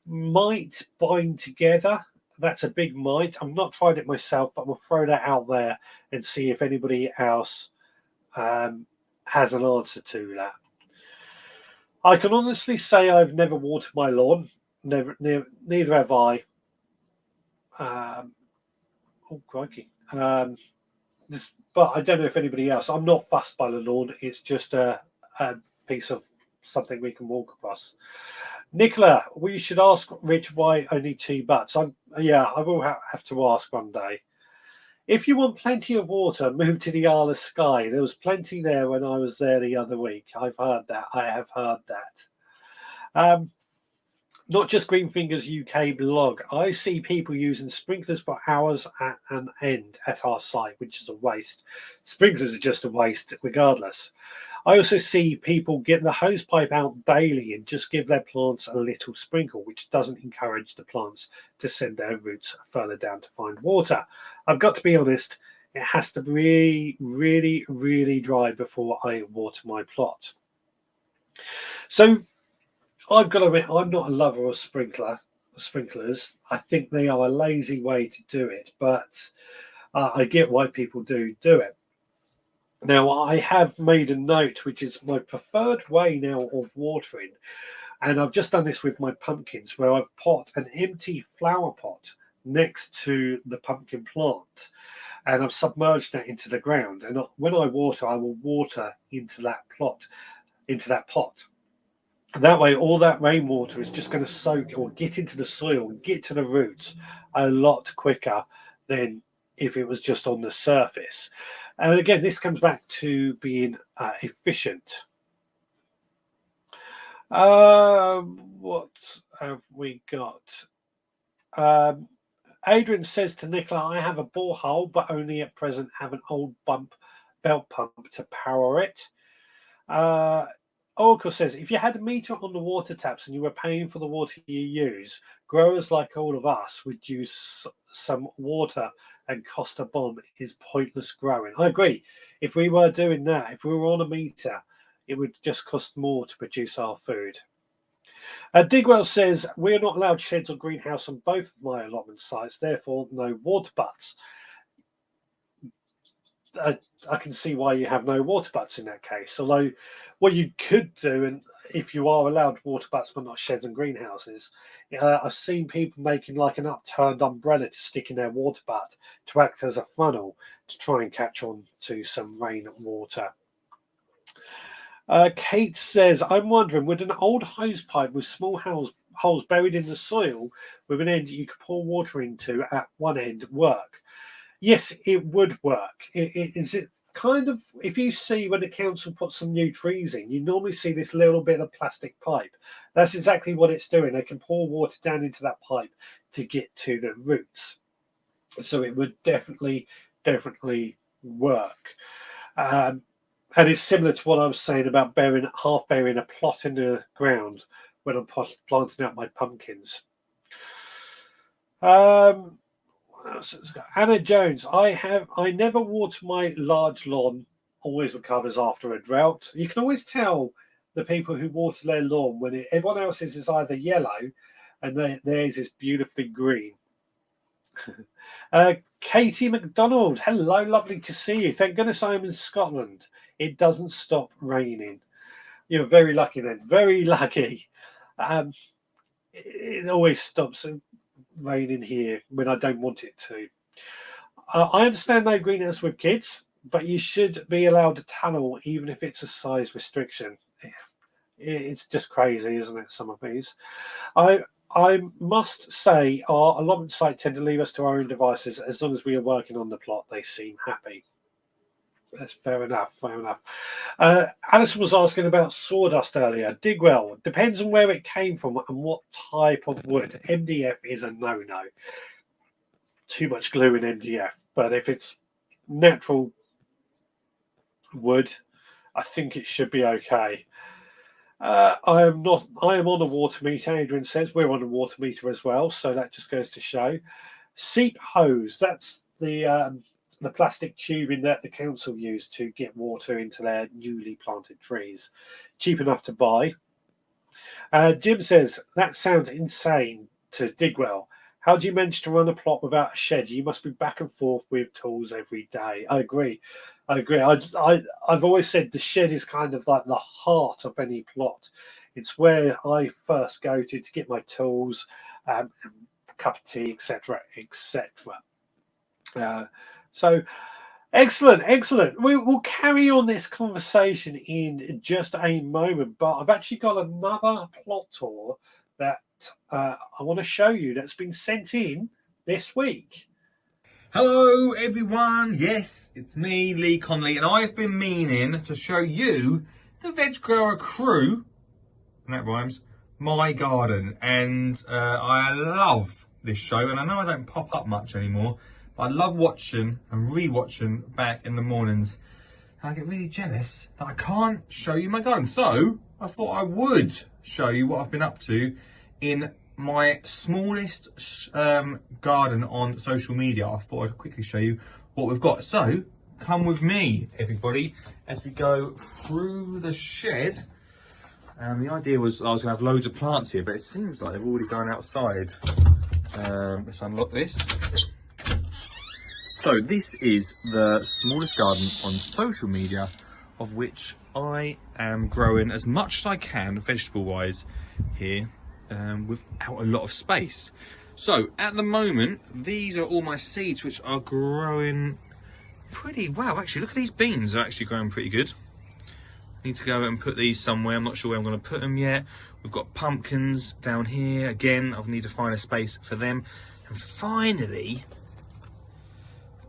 Speaker 1: might bind together. That's a big might. I've not tried it myself, but we'll throw that out there and see if anybody else has an answer to that. I can honestly say I've never watered my lawn. Neither have I. Oh, crikey. But I don't know if anybody else. I'm not fussed by the lawn. It's just a piece of something we can walk across. Nicola, we should ask Rich why only 2 butts. I will have to ask one day. If you want plenty of water, move to the Isle of Skye. There was plenty there when I was there the other week. I've heard that. I have heard that. Not just Greenfingers UK blog. I see people using sprinklers for hours at an end at our site, which is a waste. Sprinklers are just a waste regardless. I also see people getting the hosepipe out daily and just give their plants a little sprinkle, which doesn't encourage the plants to send their roots further down to find water. I've got to be honest, it has to be really, really dry before I water my plot. So I've got to admit, I'm not a lover of sprinklers. sprinklers. I think they are a lazy way to do it, but I get why people do it. Now, I have made a note, which is my preferred way now of watering, and I've just done this with my pumpkins, where I've put an empty flower pot next to the pumpkin plant, and I've submerged that into the ground. And when I water, I will water into that pot. That way, all that rainwater is just going to soak or get into the soil and get to the roots a lot quicker than if it was just on the surface. And again, this comes back to being efficient. What have we got? Adrian says to Nicola, I have a borehole, but only at present have an old belt pump to power it. Oracle says, if you had a meter on the water taps and you were paying for the water you use, growers like all of us would use some water and cost a bomb is pointless growing. I agree. If we were doing that, if we were on a meter, it would just cost more to produce our food. Digwell says, we're not allowed sheds or greenhouse on both of my allotment sites, therefore no water butts. I can see why you have no water butts in that case. Although what you could do, and if you are allowed water butts but not sheds and greenhouses, I've seen people making like an upturned umbrella to stick in their water butt to act as a funnel to try and catch on to some rain water. Kate says, I'm wondering, would an old hose pipe with small holes buried in the soil with an end you could pour water into at one end work? Yes, it would work. Is it kind of, if you see when the council puts some new trees in, you normally see this little bit of plastic pipe. That's exactly what it's doing. They can pour water down into that pipe to get to the roots. So it would definitely work. And it's similar to what I was saying about half burying a plot in the ground when I'm planting out my pumpkins. Anna Jones, I never water my large lawn, always recovers after a drought. You can always tell the people who water their lawn when everyone else's is either yellow and theirs is beautifully green. Katie McDonald, hello, lovely to see you. Thank goodness I'm in Scotland. It doesn't stop raining. You're very lucky then, very lucky. It always stops raining here when I don't want it to. I understand no greenhouse with kids, but you should be allowed a tunnel even if it's a size restriction. It's just crazy, isn't it, some of these? I must say our allotment site tend to leave us to our own devices. As long as we are working on the plot, they seem happy. That's fair enough. Alison was asking about sawdust earlier. Digwell, depends on where it came from and what type of wood. MDF is a no-no. Too much glue in MDF. But if it's natural wood, I think it should be okay. I am on a water meter, Adrian says. We're on a water meter as well, so that just goes to show. Seep hose, that's the plastic tubing that the council used to get water into their newly planted trees. Cheap enough to buy. Jim says, that sounds insane to Digwell. How do you manage to run a plot without a shed? You must be back and forth with tools every day. I agree. I've always said the shed is kind of like the heart of any plot. It's where I first go to get my tools, a cup of tea, etc., etc. So, excellent. We'll carry on this conversation in just a moment, but I've actually got another plot tour that I want to show you that's been sent in this week.
Speaker 4: Hello everyone, yes, it's me, Lee Conley, and I've been meaning to show you the Veg Grower crew, and that rhymes, my garden. And I love this show, and I know I don't pop up much anymore, but I love watching and re-watching back in the mornings. And I get really jealous that I can't show you my garden. So I thought I would show you what I've been up to in my smallest garden on social media. I thought I'd quickly show you what we've got. So come with me, everybody, as we go through the shed And the idea was I was going to have loads of plants here, but it seems like they've already gone outside. Let's unlock this. So this is the smallest garden on social media, of which I am growing as much as I can, vegetable-wise, here, without a lot of space. So at the moment, these are all my seeds, which are growing pretty well. Actually, look at these beans, they're actually growing pretty good. Need to go and put these somewhere. I'm not sure where I'm going to put them yet. We've got pumpkins down here. Again, I need to find a space for them. And finally,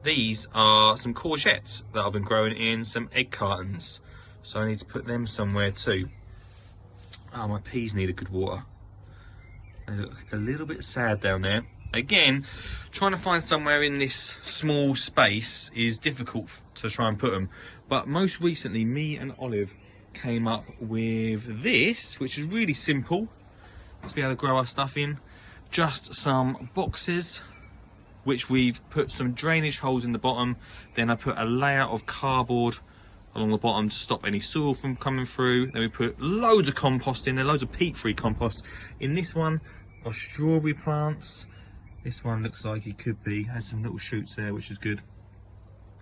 Speaker 4: these are some courgettes that I've been growing in some egg cartons. So I need to put them somewhere too. Oh, my peas need a good water. They look a little bit sad down there. Again, trying to find somewhere in this small space is difficult to try and put them. But most recently, me and Olive came up with this, which is really simple to be able to grow our stuff in. Just some boxes, which we've put some drainage holes in the bottom. Then I put a layer of cardboard along the bottom to stop any soil from coming through. Then we put loads of compost in there, loads of peat-free compost. In this one are strawberry plants. This one looks like it could be, has some little shoots there, which is good.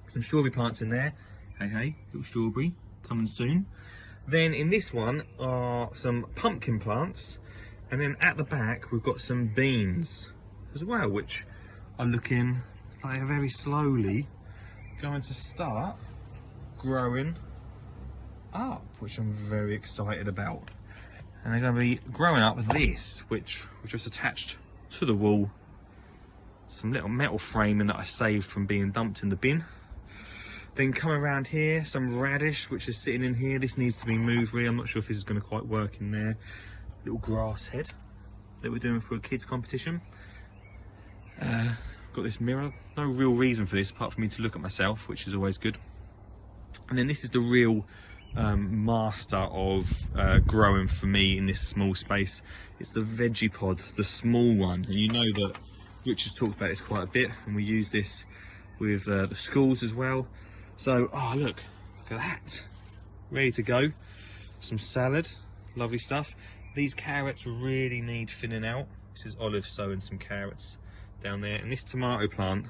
Speaker 4: Some strawberry plants in there. Hey, little strawberry, coming soon. Then in this one are some pumpkin plants. And then at the back, we've got some beans as well, which are looking like they're very slowly going to start growing up, which I'm very excited about. And they're going to be growing up with this, which was just attached to the wall. Some little metal framing that I saved from being dumped in the bin. Then come around here, some radish, which is sitting in here. This needs to be moved really. I'm not sure if this is going to quite work in there. Little grass head that we're doing for a kids competition. Got this mirror. No real reason for this apart from me to look at myself, which is always good. And then this is the real master of growing for me in this small space. It's the veggie pod, the small one. And you know that Richard's talked about this quite a bit, and we use this with the schools as well. So, oh look at that, ready to go. Some salad, lovely stuff. These carrots really need thinning out. This is Olive sowing some carrots down there. And this tomato plant,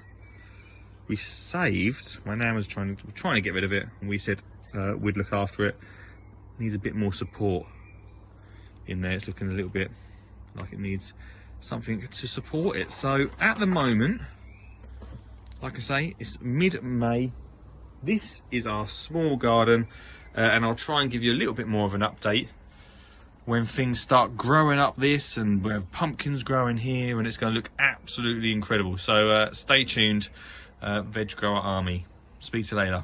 Speaker 4: we saved. My nan was trying to get rid of it, and we said we'd look after it. Needs a bit more support in there. It's looking a little bit like it needs something to support it. So at the moment, like I say, it's mid-May. This is our small garden, and I'll try and give you a little bit more of an update when things start growing up this, and we have pumpkins growing here, and it's going to look absolutely incredible. So stay tuned, Veg Grower Army. Speak to you later.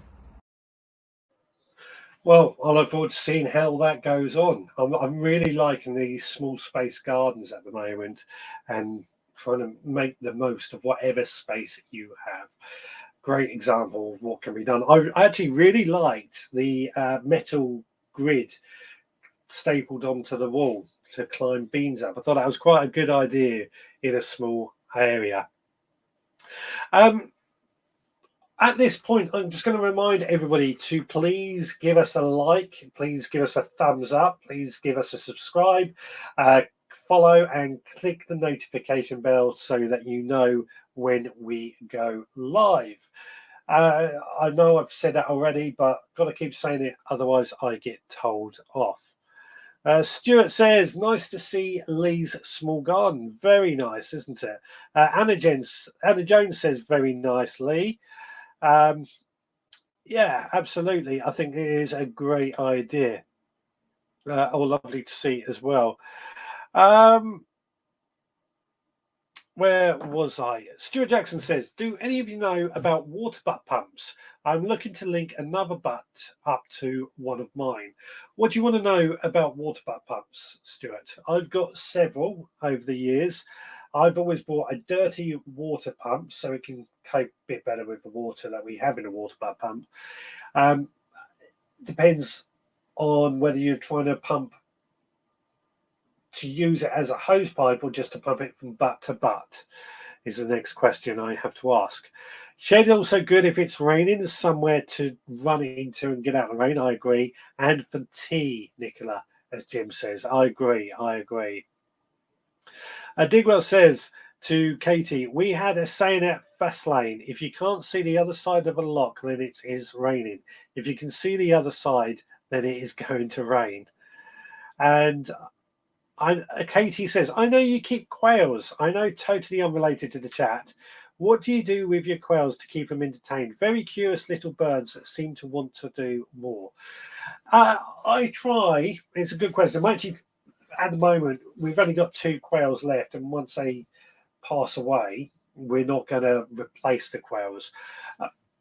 Speaker 1: Well, I look forward to seeing how that goes on. I'm really liking these small space gardens at the moment, and trying to make the most of whatever space you have. Great example of what can be done. I actually really liked the metal grid stapled onto the wall to climb beans up. I thought that was quite a good idea in a small area. At this point, I'm just going to remind everybody to please give us a like, please give us a thumbs up, please give us a subscribe, follow and click the notification bell so that you know when we go live. I know I've said that already, but got to keep saying it, otherwise I get told off. Stuart says, nice to see Lee's small garden. Very nice, isn't it? Anna Jones says, very nice, Lee. Yeah, absolutely. I think it is a great idea. All lovely to see as well. Where was I? Stuart Jackson says, do any of you know about water butt pumps? I'm looking to link another butt up to one of mine. What do you want to know about water butt pumps, Stuart? I've got several over the years. I've always bought a dirty water pump so it can cope a bit better with the water that we have in a water butt pump. Depends on whether you're trying to pump to use it as a hose pipe or just to pump it from butt to butt is the next question I have to ask. Shade is also good if it's raining. There's somewhere to run into and get out of the rain, I agree. And for tea, Nicola, as Jim says. I agree. Digwell says to Katie, we had a saying at Fastlane, if you can't see the other side of a lock, then it is raining. If you can see the other side, then it is going to rain. And Katie says, I know you keep quails. I know, totally unrelated to the chat. What do you do with your quails to keep them entertained? Very curious little birds that seem to want to do more. I try. It's a good question. I'm actually, at the moment, we've only got 2 quails left, and once they pass away, we're not going to replace the quails.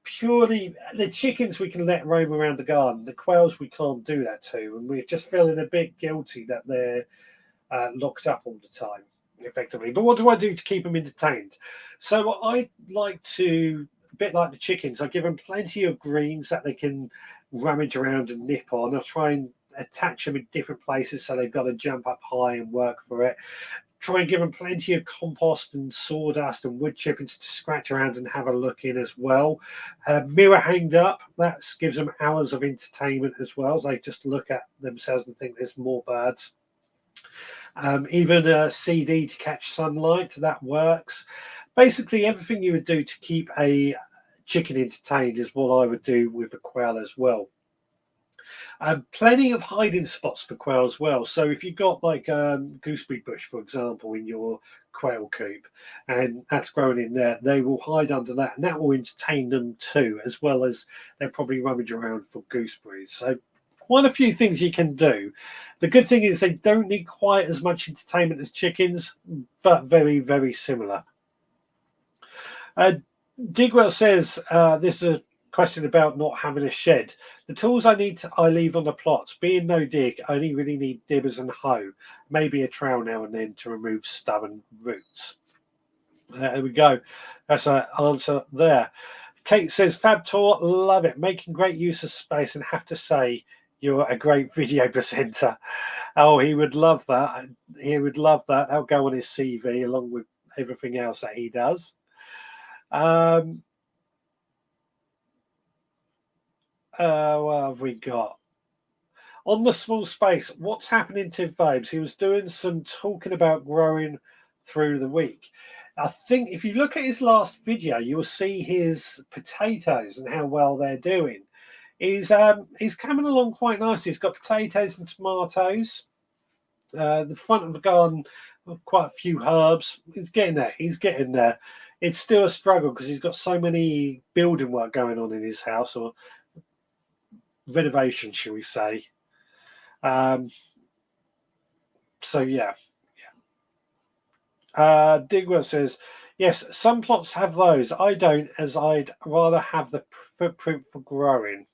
Speaker 1: Purely, the chickens we can let roam around the garden. The quails we can't do that to, and we're just feeling a bit guilty that they're locked up all the time, effectively. But what do I do to keep them entertained? So I like to, a bit like the chickens, I give them plenty of greens that they can rummage around and nip on. I try and attach them in different places so they've got to jump up high and work for it. Try and give them plenty of compost and sawdust and wood chippings to scratch around and have a look in as well. Mirror hanged up, that gives them hours of entertainment as well. They just look at themselves and think there's more birds. Even a CD to catch sunlight, that works. Basically, everything you would do to keep a chicken entertained is what I would do with a quail as well. Plenty of hiding spots for quail as well. So if you've got like gooseberry bush, for example, in your quail coop, and that's growing in there, they will hide under that, and that will entertain them too, as well as they'll probably rummage around for gooseberries. So quite a few things you can do. The good thing is they don't need quite as much entertainment as chickens, but very, very similar. Digwell says, this is a question about not having a shed. The tools I leave on the plots. Being no dig, I only really need dibbers and hoe, maybe a trowel now and then to remove stubborn roots. There we go. That's an answer there. Kate says, Fab Tour, love it. Making great use of space, and have to say, you're a great video presenter. Oh, he would love that. He would love that. That'll go on his CV along with everything else that he does. What have we got? On the small space, what's happening to Vibes? He was doing some talking about growing through the week. I think if you look at his last video, you'll see his potatoes and how well they're doing. He's coming along quite nicely. He's got potatoes and tomatoes. The front of the garden, quite a few herbs. He's getting there. He's getting there. It's still a struggle because he's got so many building work going on in his house, or renovation, shall we say. So yeah. Digwell says, yes, some plots have those. I don't, as I'd rather have the footprint for growing.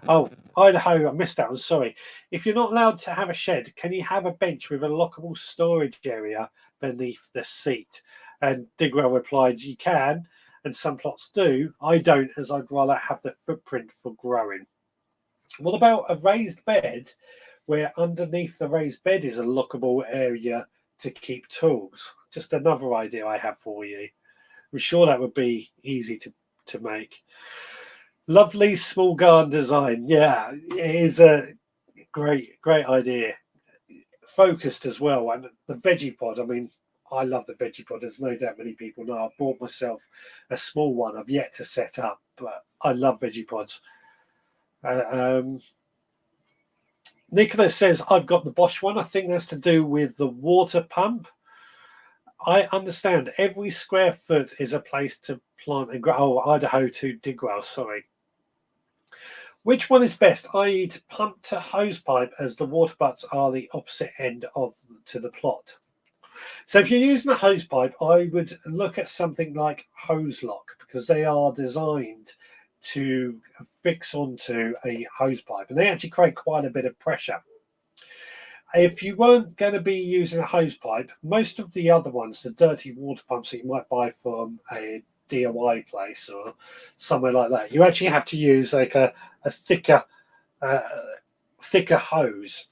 Speaker 1: Oh, Idaho, I missed that one, sorry. If you're not allowed to have a shed, can you have a bench with a lockable storage area beneath the seat? And Digwell replied, you can, and some plots do. I don't, as I'd rather have the footprint for growing. What about a raised bed where underneath the raised bed is a lockable area to keep tools? Just another idea I have for you. I'm sure that would be easy to make. Lovely small garden design. Yeah, it is a great idea. Focused as well. And the veggie pod, I mean, I love the veggie pod. There's no doubt many people know. I've bought myself a small one. I've yet to set up, but I love veggie pods. Nicholas says, I've got the Bosch one. I think that's to do with the water pump. I understand every square foot is a place to plant and grow. Oh, Idaho to Digwell, sorry. Which one is best, i.e. to pump to hose pipe, as the water butts are the opposite end to the plot? So if you're using a hose pipe, I would look at something like hose lock, because they are designed to fix onto a hose pipe, and they actually create quite a bit of pressure. If you weren't going to be using a hose pipe, most of the other ones, the dirty water pumps that you might buy from a DIY place or somewhere like that, you actually have to use like a thicker hose.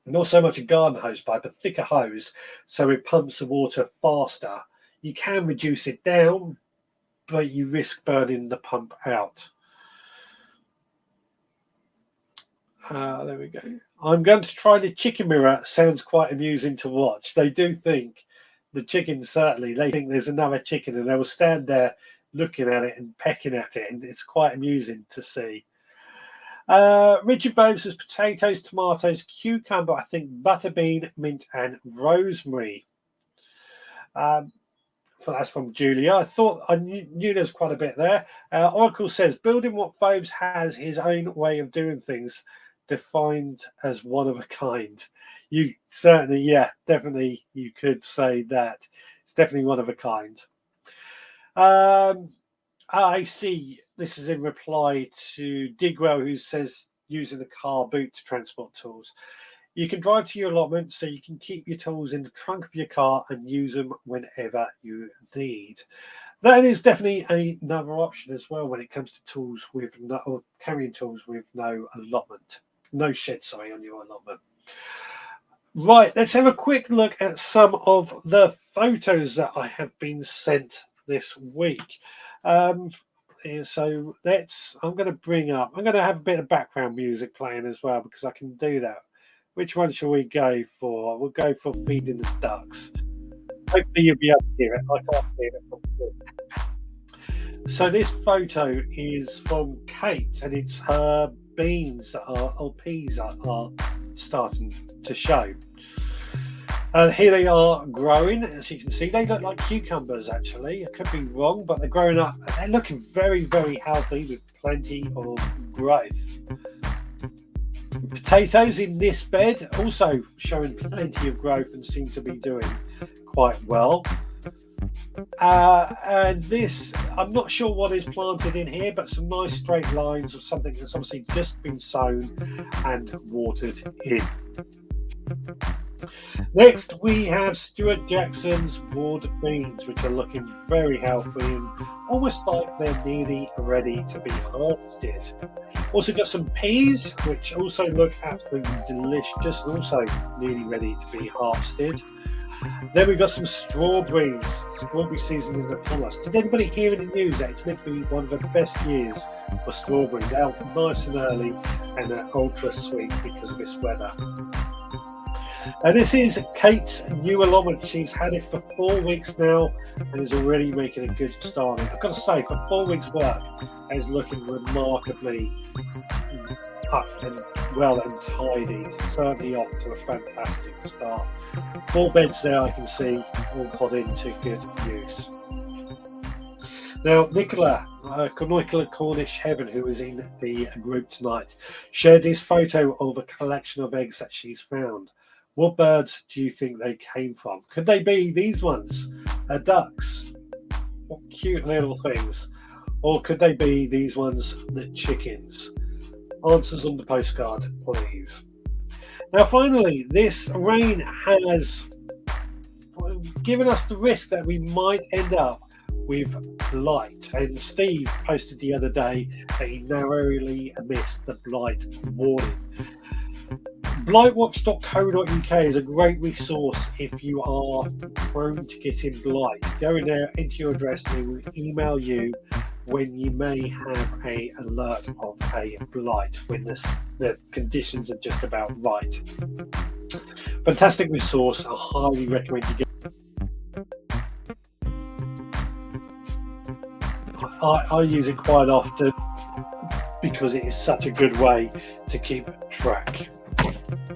Speaker 1: Not so much a garden hose pipe, a thicker hose, so it pumps the water faster. You can reduce it down, but you risk burning the pump out. There we go. I'm going to try the chicken mirror. Sounds quite amusing to watch. They do think, the chickens certainly, they think there's another chicken and they will stand there looking at it and pecking at it, and it's quite amusing to see. Richard Vogue says potatoes, tomatoes, cucumber, I think butterbean, mint, and rosemary. So that's from Julia. I thought I knew there's quite a bit there. Oracle says building what Phobes has his own way of doing things, defined as one of a kind. You certainly, yeah, definitely, you could say that. It's definitely one of a kind. I see. This is in reply to Digwell, who says using a car boot to transport tools. You can drive to your allotment, so you can keep your tools in the trunk of your car and use them whenever you need. That is definitely another option as well when it comes to tools with no, or carrying tools with no allotment, no shed, sorry, on your allotment. Right, let's have a quick look at some of the photos that I have been sent this week. So I'm going to have a bit of background music playing as well, because I can do that. Which one shall we go for? We'll go for feeding the ducks. Hopefully you'll be able to hear it. I can't hear it from here. So this photo is from Kate, and it's her beans or peas are starting to show. Here they are growing, as you can see. They look like cucumbers, actually. I could be wrong, but they're growing up. They're looking very, very healthy with plenty of growth. Potatoes in this bed also showing plenty of growth and seem to be doing quite well. And this, I'm not sure what is planted in here, but some nice straight lines of something that's obviously just been sown and watered in. Next, we have Stuart Jackson's broad beans, which are looking very healthy and almost like they're nearly ready to be harvested. Also got some peas, which also look absolutely delicious and also nearly ready to be harvested. Then we've got some strawberries. Strawberry season is upon us. Did anybody hear in the news that it's meant to be one of the best years for strawberries? Out nice and early and ultra sweet because of this weather. And this is Kate's new allotment. She's had it for 4 weeks now and is already making a good start. I've got to say, for 4 weeks' work, it's looking remarkably up and well and tidy. Certainly off to a fantastic start. 4 beds there, I can see, all put into good use. Now, Nicola Cornish Heaven, who is in the group tonight, shared this photo of a collection of eggs that she's found. What birds do you think they came from? Could they be these ones, ducks? What cute little things. Or could they be these ones, the chickens? Answers on the postcard, please. Now, finally, this rain has given us the risk that we might end up with blight. And Steve posted the other day that he narrowly missed the blight warning. Blightwatch.co.uk is a great resource if you are prone to getting blight. Go in there, enter your address, and they will email you when you may have an alert of a blight, when the conditions are just about right. Fantastic resource. I highly recommend you get. I use it quite often because it is such a good way to keep track.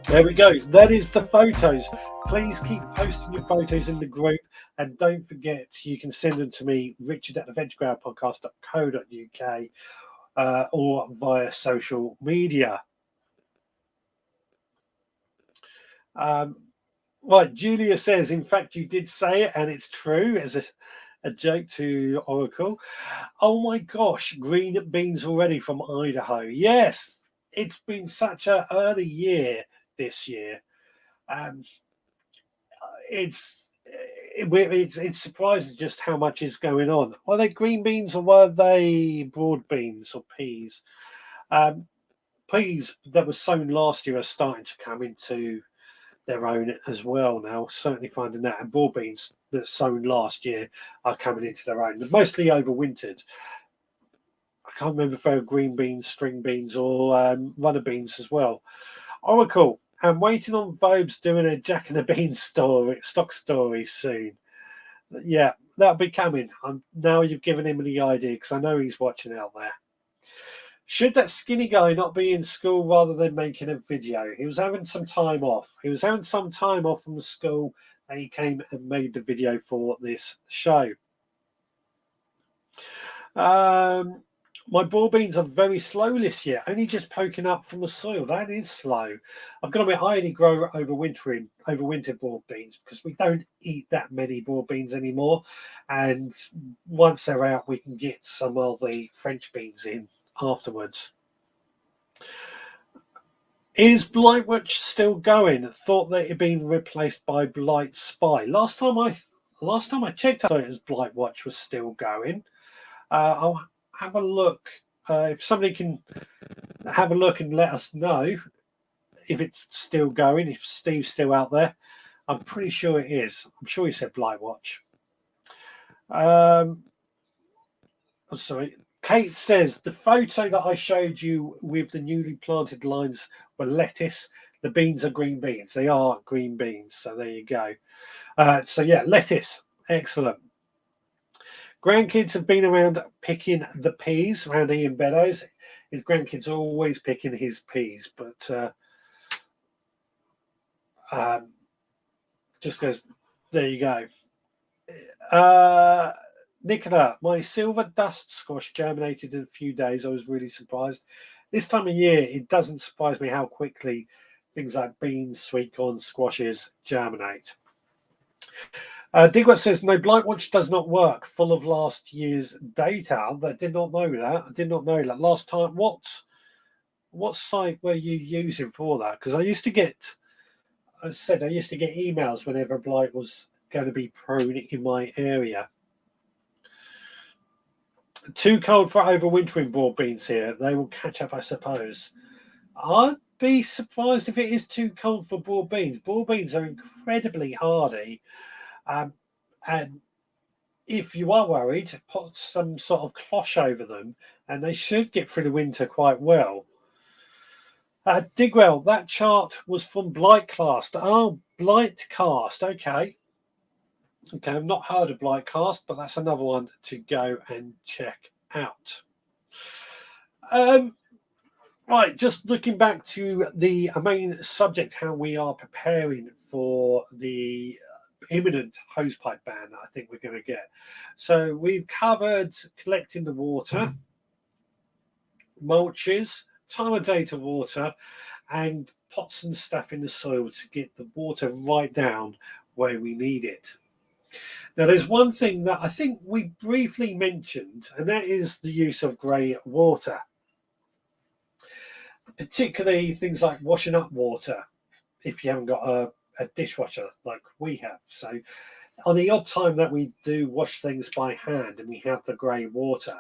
Speaker 1: There we go. That is the photos. Please keep posting your photos in the group, and don't forget you can send them to me, richard@theveggrowpodcast.co.uk, or via social media. Right, Julia says, in fact, you did say it, and it's true, as a joke to Oracle. Oh my gosh, green beans already from Idaho. Yes, it's been such an early year this year. It's surprising just how much is going on. Were they green beans or were they broad beans or peas? Peas that were sown last year are starting to come into their own as well now, certainly finding that. And broad beans that sown last year are coming into their own. They're mostly overwintered. I can't remember if they were green beans, string beans, or runner beans as well. Oracle, I'm waiting on Vobes doing a Jack and the Beans stock story soon. Yeah, that'll be coming. Now you've given him the idea because I know he's watching out there. Should that skinny guy not be in school rather than making a video? He was having some time off. He was having some time off from the school and he came and made the video for this show. My broad beans are very slow this year, only just poking up from the soil. That is slow. I've got to admit, I only grow overwintered broad beans because we don't eat that many broad beans anymore. And once they're out, we can get some of the French beans in afterwards. Is Blightwatch still going? Thought that it had been replaced by Blight Spy. Last time I checked, I thought it was Blightwatch was still going. I'll have a look. If somebody can have a look and let us know if it's still going, if Steve's still out there. I'm pretty sure it is. I'm sure he said Blightwatch. I'm sorry. Kate says the photo that I showed you with the newly planted lines were lettuce. The beans are green beans. They are green beans. So there you go. So yeah, lettuce. Excellent. Grandkids have been around picking the peas around Ian Beddoes. His grandkids are always picking his peas, but just goes, there you go. Nicola, my silver dust squash germinated in a few days. I was really surprised. This time of year, it doesn't surprise me how quickly things like beans, sweet corn, squashes germinate. Digwat says, no, Blightwatch does not work. Full of last year's data. I did not know that. I did not know that. Last time, what site were you using for that? Because I used to get emails whenever Blight was going to be prone in my area. Too cold for overwintering broad beans here. They will catch up, I suppose. I'd be surprised if it is too cold for broad beans. Broad beans are incredibly hardy. And if you are worried, put some sort of cloche over them and they should get through the winter quite well. Digwell, that chart was from Blightcast. Oh, Blightcast. Okay, I've not heard of Blightcast, but that's another one to go and check out. Right, just looking back to the main subject, how we are preparing for the imminent hosepipe ban that I think we're going to get. So we've covered collecting the water, mulches, time of day to water, and pots and stuff in the soil to get the water right down where we need it. Now, there's one thing that I think we briefly mentioned, and that is the use of grey water, particularly things like washing up water if you haven't got a dishwasher like we have. So on the odd time that we do wash things by hand and we have the grey water,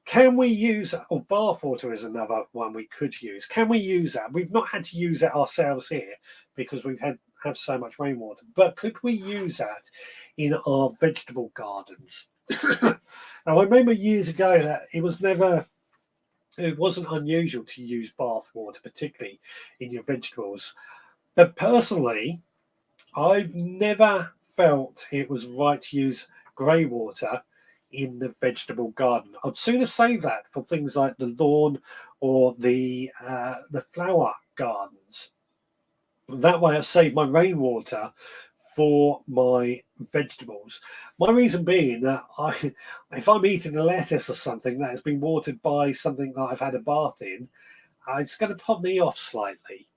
Speaker 1: can we use, or bath water is another one we could use. Can we use that? We've not had to use that ourselves here because we've have so much rainwater, but could we use that in our vegetable gardens? Now, I remember years ago that it wasn't unusual to use bath water, particularly in your vegetables. But personally, I've never felt it was right to use grey water in the vegetable garden. I'd sooner save that for things like the lawn or the flower gardens. That way I save my rainwater for my vegetables. My reason being that if I'm eating a lettuce or something that has been watered by something that I've had a bath in, it's going to put me off slightly.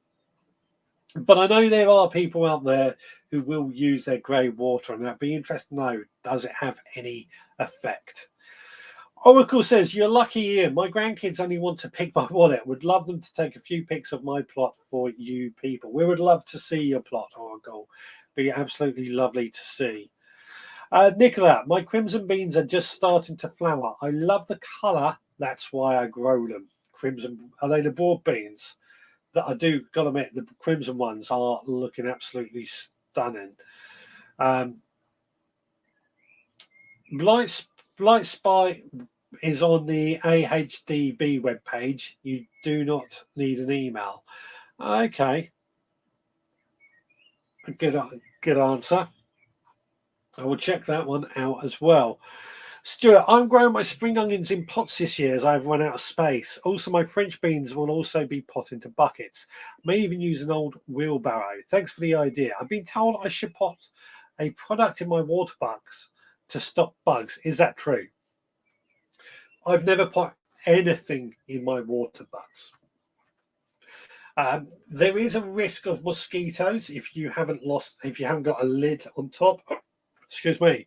Speaker 1: But I know there are people out there who will use their grey water, and that'd be interesting to know, does it have any effect? Oracle says, you're lucky, Ian. My grandkids only want to pick my wallet. Would love them to take a few pics of my plot for you people. We would love to see your plot, Oracle. Be absolutely lovely to see. Nicola, my crimson beans are just starting to flower. I love the colour. That's why I grow them. Crimson, are they the broad beans? That I do got to admit, the crimson ones are looking absolutely stunning. Blight Spy is on the AHDB webpage. You do not need an email. Okay. A good answer. I will check that one out as well. Stuart, I'm growing my spring onions in pots this year as I've run out of space. Also, my French beans will also be pot into buckets. May even use an old wheelbarrow. Thanks for the idea. I've been told I should pot a product in my water bugs to stop bugs. Is that true? I've never put anything in my water bugs. There is a risk of mosquitoes if you haven't got a lid on top. Excuse me.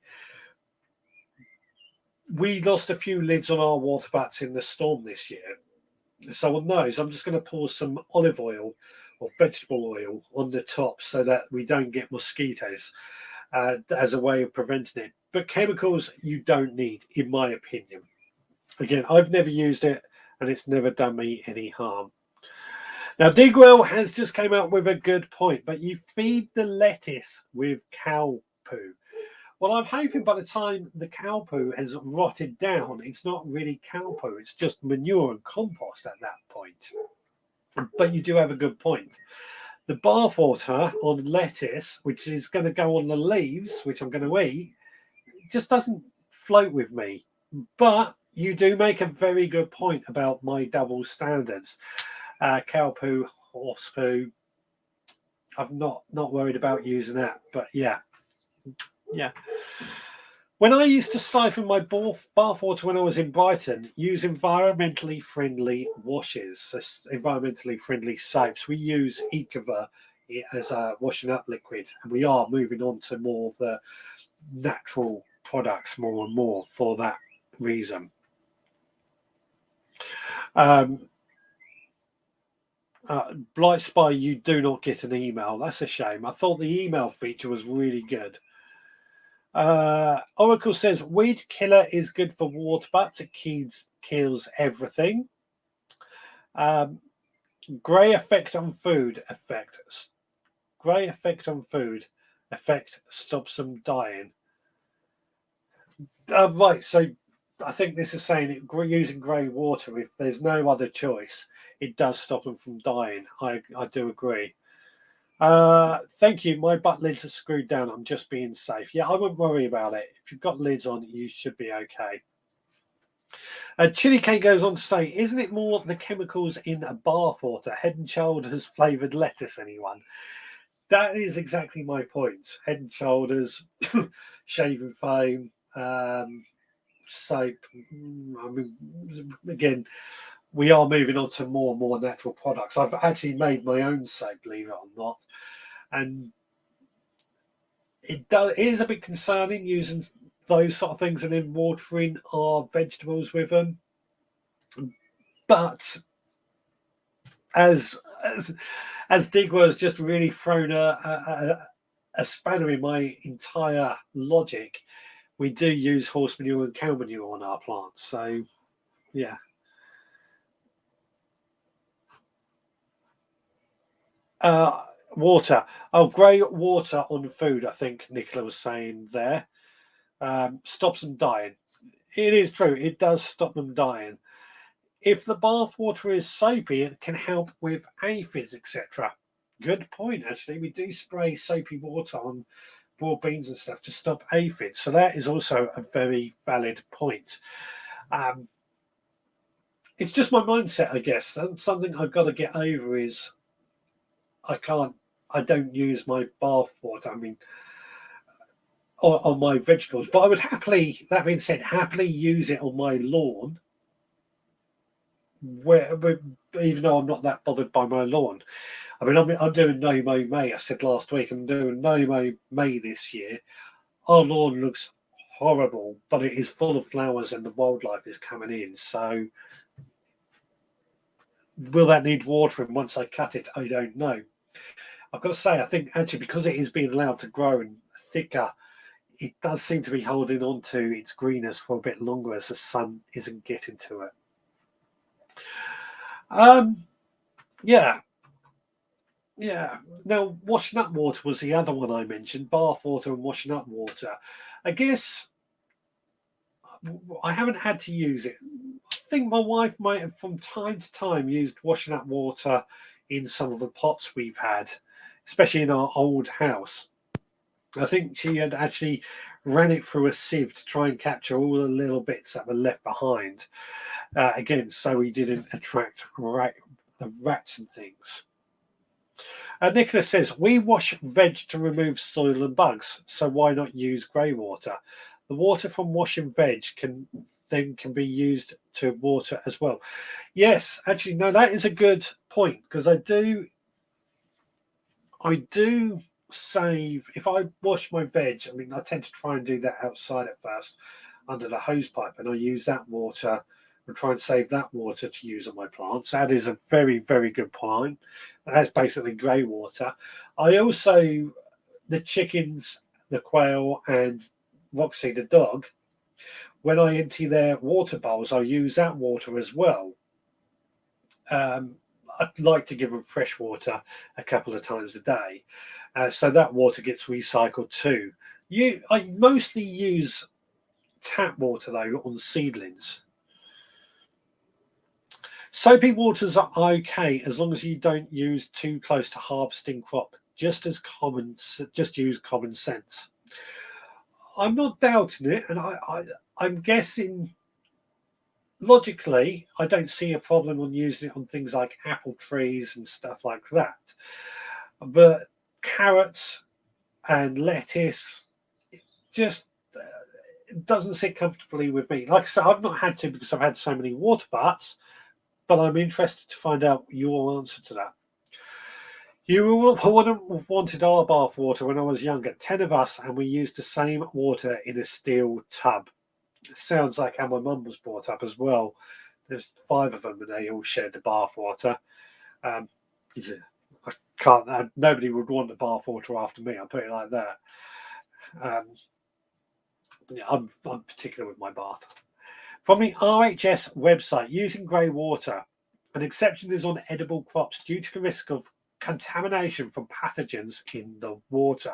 Speaker 1: We lost a few lids on our water butts in the storm this year. So on those, I'm just going to pour some olive oil or vegetable oil on the top so that we don't get mosquitoes as a way of preventing it. But chemicals you don't need, in my opinion. Again, I've never used it and it's never done me any harm. Now, Digwell has just came out with a good point, but you feed the lettuce with cow poo. Well, I'm hoping by the time the cow poo has rotted down, it's not really cow poo, it's just manure and compost at that point. But you do have a good point. The bath water on lettuce, which is going to go on the leaves, which I'm going to eat, just doesn't float with me. But you do make a very good point about my double standards. Cow poo, horse poo. I'm not worried about using that, but yeah. When I used to siphon my bath water when I was in Brighton, use environmentally friendly washes, so environmentally friendly soaps. We use Ecover as a washing up liquid, and we are moving on to more of the natural products more and more for that reason. Blight Spy, you do not get an email. That's a shame. I thought the email feature was really good. Oracle says weed killer is good for water butts. It kills everything. Grey effect on food effect stops them dying. Right, so I think this is saying it using grey water, if there's no other choice, it does stop them from dying. I do agree. Thank you. My butt lids are screwed down. I'm just being safe. Yeah, I wouldn't worry about it. If you've got lids on, you should be okay. Chili Cake goes on to say, isn't it more the chemicals in a bath water? Head and Shoulders flavoured lettuce, anyone? That is exactly my point. Head and Shoulders, shaving foam, soap. I mean, again, we are moving on to more and more natural products. I've actually made my own soap, believe it or not. And it is a bit concerning using those sort of things and then watering our vegetables with them. But as Digwa has just really thrown a spanner in my entire logic, we do use horse manure and cow manure on our plants. So, yeah. Water. Oh, grey water on food, I think Nicola was saying there. Stops them dying. It is true. It does stop them dying. If the bath water is soapy, it can help with aphids, etc. Good point, actually. We do spray soapy water on broad beans and stuff to stop aphids. So that is also a very valid point. It's just my mindset, I guess. Something I've got to get over is I don't use my bath water. I mean, on my vegetables, but I would happily, that being said, happily use it on my lawn, even though I'm not that bothered by my lawn. I mean, I'm doing no mow May. I said last week I'm doing no mow May this year. Our lawn looks horrible, but it is full of flowers and the wildlife is coming in. So will that need watering once I cut it? I don't know. I've got to say, I think actually because it is being allowed to grow and thicker, it does seem to be holding on to its greenness for a bit longer as the sun isn't getting to it. Yeah. Now, washing up water was the other one I mentioned. Bath water and washing up water. I guess I haven't had to use it. I think my wife might have from time to time used washing up water in some of the pots we've had, especially in our old house. I think she had actually ran it through a sieve to try and capture all the little bits that were left behind, again, so we didn't attract the rats and things. Nicholas says, we wash veg to remove soil and bugs, so why not use grey water? The water from washing veg can be used to water as well. Yes, actually, no, that is a good point, because I do save, if I wash my veg, I mean, I tend to try and do that outside at first under the hose pipe, and I use that water and try and save that water to use on my plants. That is a very, very good point. That's basically grey water. I also, the chickens, the quail, and Roxy, the dog, when I empty their water bowls, I use that water as well. I'd like to give them fresh water a couple of times a day. So that water gets recycled too. I mostly use tap water though on seedlings. Soapy waters are okay as long as you don't use too close to harvesting crop. Just use common sense. I'm not doubting it, and I'm guessing logically I don't see a problem on using it on things like apple trees and stuff like that. But carrots and lettuce, it just doesn't sit comfortably with me. Like I said, I've not had to because I've had so many water baths, but I'm interested to find out your answer to that. You wouldn't have wanted our bath water when I was younger. 10 of us, and we used the same water in a steel tub. It sounds like how my mum was brought up as well. There's 5 of them, and they all shared the bath water. Yeah, I can't. Nobody would want the bath water after me. I'll put it like that. Yeah, I'm particular with my bath. From the RHS website, using grey water, an exception is on edible crops due to the risk of contamination from pathogens in the water.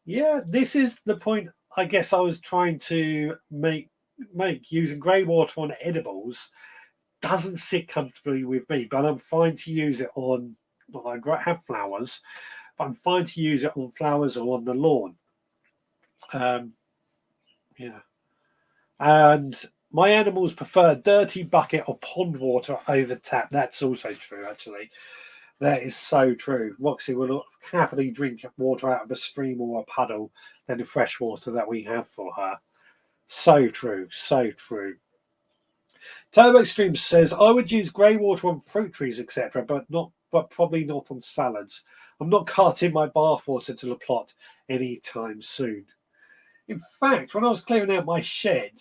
Speaker 1: Yeah, this is the point I guess I was trying to make. Using grey water on edibles doesn't sit comfortably with me, but I'm fine to use it on, well, I have flowers, but I'm fine to use it on flowers or on the lawn. Yeah. And my animals prefer dirty bucket or pond water over tap. That's also true, actually. That is so true. Roxy will happily drink water out of a stream or a puddle than the fresh water that we have for her. So true, so true. Turbo Stream says, I would use grey water on fruit trees, etc., but probably not on salads. I'm not carting my bath water to the plot anytime soon. In fact, when I was clearing out my shed,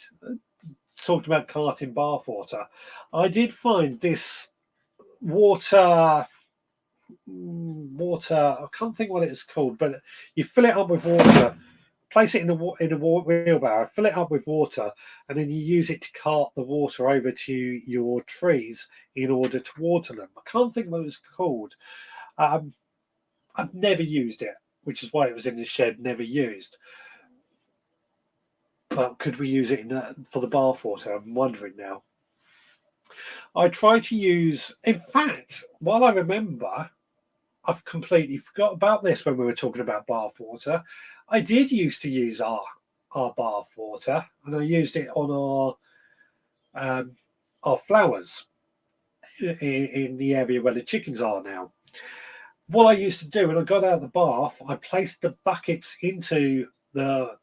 Speaker 1: talked about carting bath water, I did find this water, I can't think what it is called, but you fill it up with water, place it in a wheelbarrow, fill it up with water, and then you use it to cart the water over to your trees in order to water them. I can't think what it's called. I've never used it, which is why it was in the shed, never used. But could we use it for the bath water? I'm wondering now. I try to use, in fact, while I remember, I've completely forgot about this when we were talking about bath water. I did used to use our bath water, and I used it on our flowers in the area where the chickens are now. What I used to do when I got out of the bath, I placed the buckets into the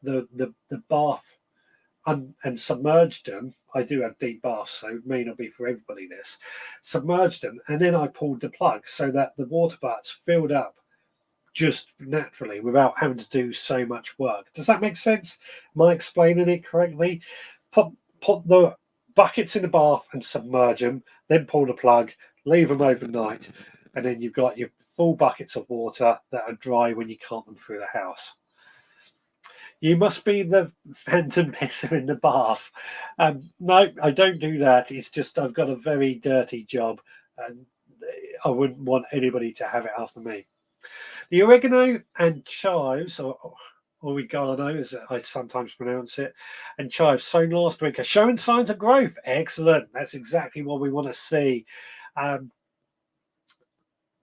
Speaker 1: bath and submerged them. I do have deep baths, so it may not be for everybody this. Submerged them, and then I pulled the plug so that the water butts filled up just naturally without having to do so much work. Does that make sense? Am I explaining it correctly? Put the buckets in the bath and submerge them, then pull the plug, leave them overnight, and then you've got your full buckets of water that are dry when you cart them through the house. You must be the phantom pisser in the bath. No, I don't do that. It's just I've got a very dirty job, and I wouldn't want anybody to have it after me. The oregano and chives, or oregano as I sometimes pronounce it, and chives sown last week are showing signs of growth. Excellent. That's exactly what we want to see.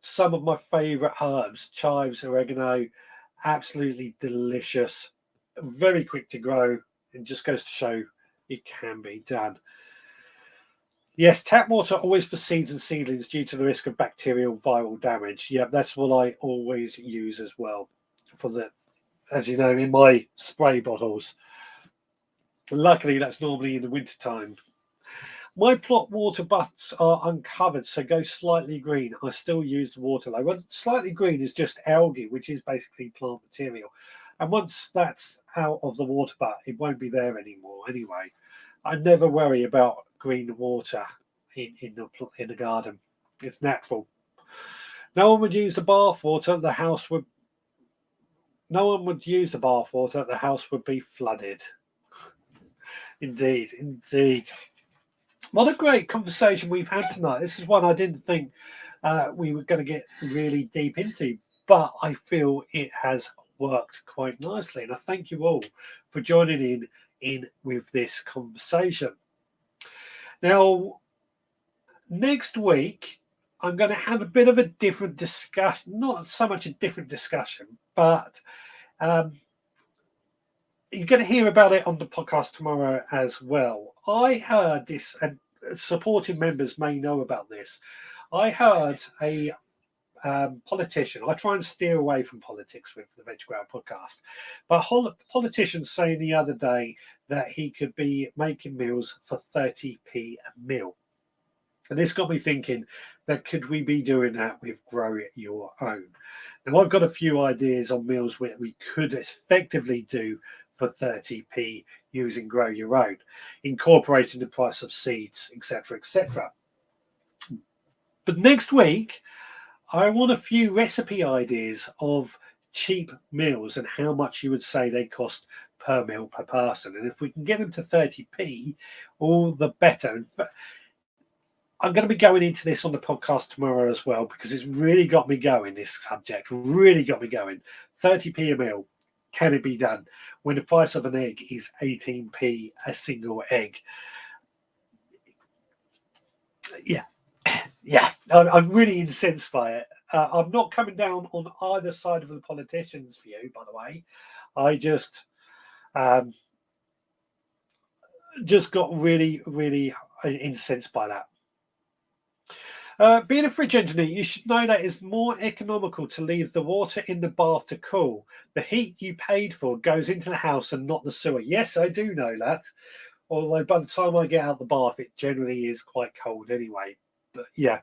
Speaker 1: some of my favourite herbs, chives, oregano, absolutely delicious, very quick to grow, and just goes to show it can be done. Yes, tap water always for seeds and seedlings due to the risk of bacterial viral damage. Yeah, that's what I always use as well for the, as you know, in my spray bottles. Luckily, that's normally in the winter time. My plot water butts are uncovered, so go slightly green. I still use the water though. Well, slightly green is just algae, which is basically plant material. And once that's out of the water butt, it won't be there anymore anyway. I never worry about green water in the garden. It's natural. No one would use the bath water. The house would. No one would use the bath water. The house would be flooded. Indeed, indeed. What a great conversation we've had tonight. This is one I didn't think we were going to get really deep into, but I feel it has worked quite nicely. And I thank you all for joining in with this conversation. Now, next week, I'm going to have a bit of a different discussion, not so much a different discussion, but you're going to hear about it on the podcast tomorrow as well. I heard this, and supporting members may know about this. I heard a politician. I try and steer away from politics with the Veg Grower podcast, but politician saying the other day that he could be making meals for 30p a meal. And this got me thinking that could we be doing that with Grow It Your Own? Now, I've got a few ideas on meals where we could effectively do for 30p using Grow Your Own, incorporating the price of seeds, etc., etc. But next week, I want a few recipe ideas of cheap meals and how much you would say they cost per meal per person. And if we can get them to 30p, all the better. I'm going to be going into this on the podcast tomorrow as well, because it's really got me going, this subject, really got me going. 30p a meal. Can it be done when the price of an egg is 18p a single egg? Yeah. I'm really incensed by it. I'm not coming down on either side of the politician's view, by the way. I just got really, really incensed by that. Being a fridge engineer, you should know that it's more economical to leave the water in the bath to cool. The heat you paid for goes into the house and not the sewer. Yes, I do know that. Although by the time I get out the bath, it generally is quite cold anyway. But yeah,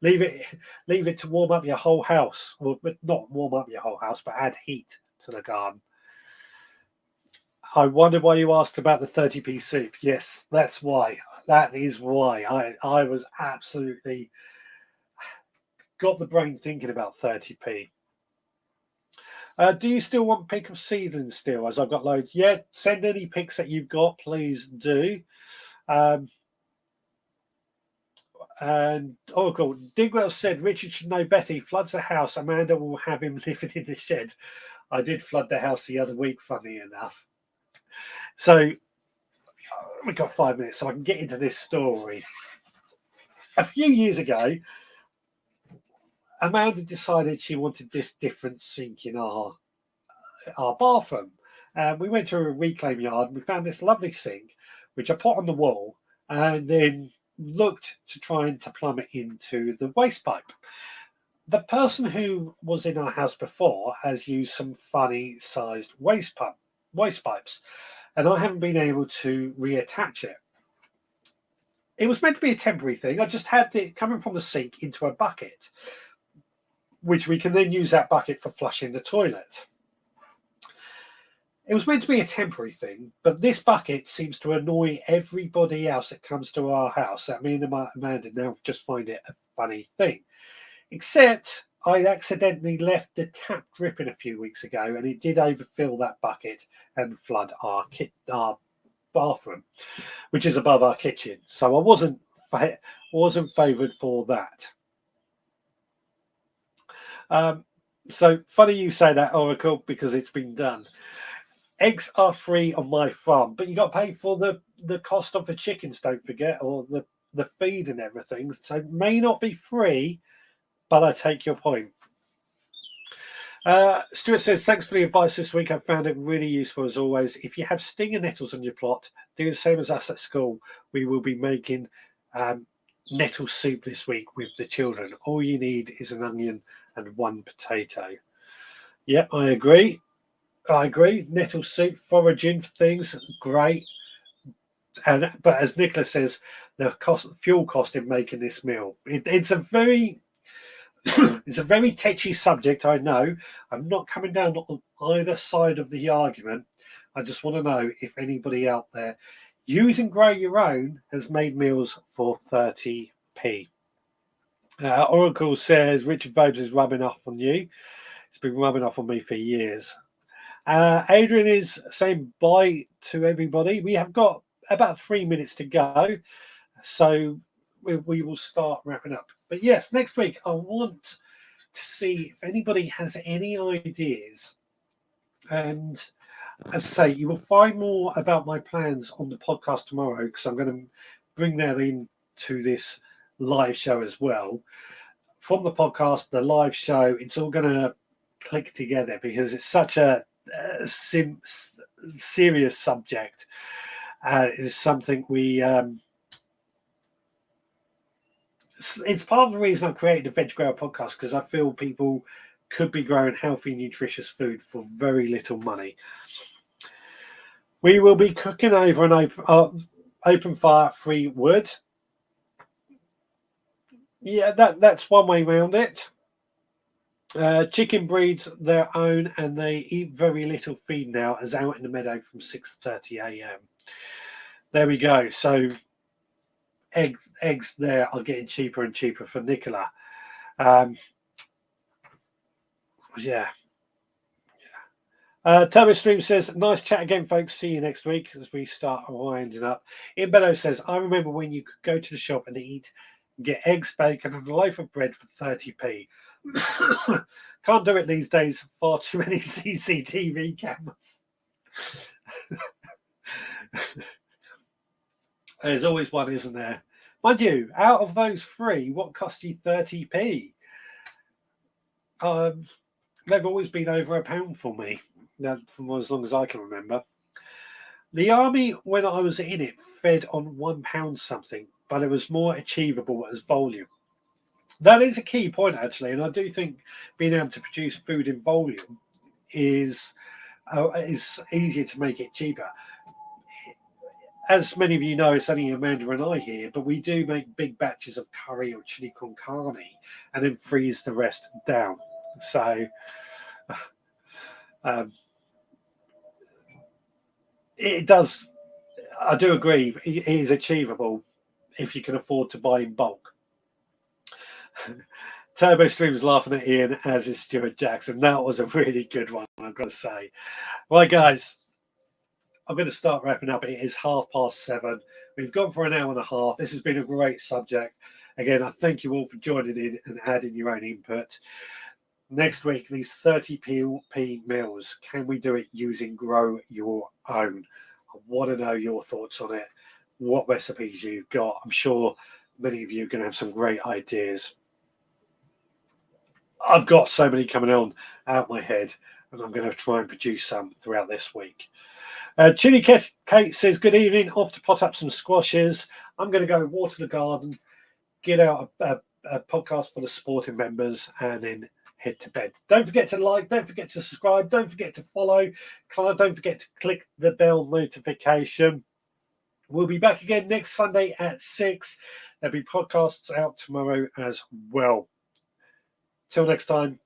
Speaker 1: leave it to warm up your whole house. Well, not warm up your whole house, but add heat to the garden. I wonder why you asked about the 30p soup. Yes, that's why. That is why. I was absolutely got the brain thinking about 30p. Do you still want pick of seedlings still, as I've got loads? Yeah, send any picks that you've got, please do. And Oracle, Digwell said Richard should know better. He floods the house. Amanda will have him living in the shed. I did flood the house the other week, funny enough. So we've got 5 minutes, so I can get into this story. A few years ago, Amanda decided she wanted this different sink in our bathroom. We went to a reclaim yard and we found this lovely sink, which I put on the wall and then looked to try and to plumb it into the waste pipe. The person who was in our house before has used some funny sized waste pipes, and I haven't been able to reattach it. It was meant to be a temporary thing. I just had it coming from the sink into a bucket, which we can then use that bucket for flushing the toilet. It was meant to be a temporary thing, but this bucket seems to annoy everybody else that comes to our house. That me and Amanda now just find it a funny thing. Except I accidentally left the tap dripping a few weeks ago, and it did overfill that bucket and flood our bathroom, which is above our kitchen. So I wasn't favoured for that. So funny you say that, Oracle, because it's been done. Eggs are free on my farm, but you got to pay for the cost of the chickens, don't forget, or the feed and everything. So it may not be free, but I take your point. Stuart says, thanks for the advice this week. I found it really useful as always. If you have stinger nettles on your plot, do the same as us at school. We will be making nettle soup this week with the children. All you need is an onion and 1 potato. Yep, I agree. Nettle soup, foraging for things, great. But as Nicola says, the fuel cost in making this meal, it's a very it's a very touchy subject. I know. I'm not coming down on either side of the argument. I just want to know if anybody out there using Grow Your Own has made meals for 30p. Oracle says Richard Vobes is rubbing off on you. It's been rubbing off on me for years. Adrian is saying bye to everybody. We have got about 3 minutes to go, so we will start wrapping up. But yes, next week I want to see if anybody has any ideas. And as I say, you will find more about my plans on the podcast tomorrow, because I'm going to bring that into this live show as well. From the podcast, the live show, it's all going to click together because it's such a serious subject. It is something we... it's part of the reason I created the Veg Grower podcast, because I feel people could be growing healthy, nutritious food for very little money. We will be cooking over an open fire free wood. Yeah, that's one way around it. Chicken breeds their own, and they eat very little feed now, as out in the meadow from 6:30 a.m. There we go. So eggs there are getting cheaper and cheaper for Nicola. Turbo Stream says, nice chat again, folks. See you next week as we start winding up. Ian Bellow says, I remember when you could go to the shop and get eggs, bacon, and a loaf of bread for 30p. Can't do it these days. Far too many CCTV cameras. There's always one, isn't there? Mind you, out of those 3, what cost you 30p? They've always been over £1 for me, from as long as I can remember. The army, when I was in it, fed on £1 something, but it was more achievable as volume. That is a key point, actually, and I do think being able to produce food in volume is easier to make it cheaper. As many of you know, it's only Amanda and I here, but we do make big batches of curry or chili con carne and then freeze the rest down. So it does, I do agree, it is achievable if you can afford to buy in bulk. Turbo Stream's laughing at Ian, as is Stuart Jackson. That was a really good one, I've got to say. Right, guys, I'm going to start wrapping up. It is 7:30. We've gone for an hour and a half. This has been a great subject. Again, I thank you all for joining in and adding your own input. Next week, these 30p meals, can we do it using Grow Your Own? I want to know your thoughts on it, what recipes you've got. I'm sure many of you are going to have some great ideas. I've got so many coming on out my head, and I'm going to try and produce some throughout this week. Chili Kate says, good evening, off to pot up some squashes. I'm going to go water the garden, get out a podcast for the supporting members, and then head to bed. Don't forget to like, don't forget to subscribe, don't forget to follow, don't forget to click the bell notification. We'll be back again next Sunday at 6. There'll be podcasts out tomorrow as well. Till next time,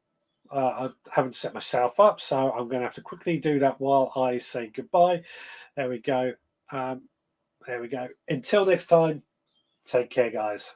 Speaker 1: I haven't set myself up, so I'm going to have to quickly do that while I say goodbye. There we go. There we go. Until next time, take care, guys.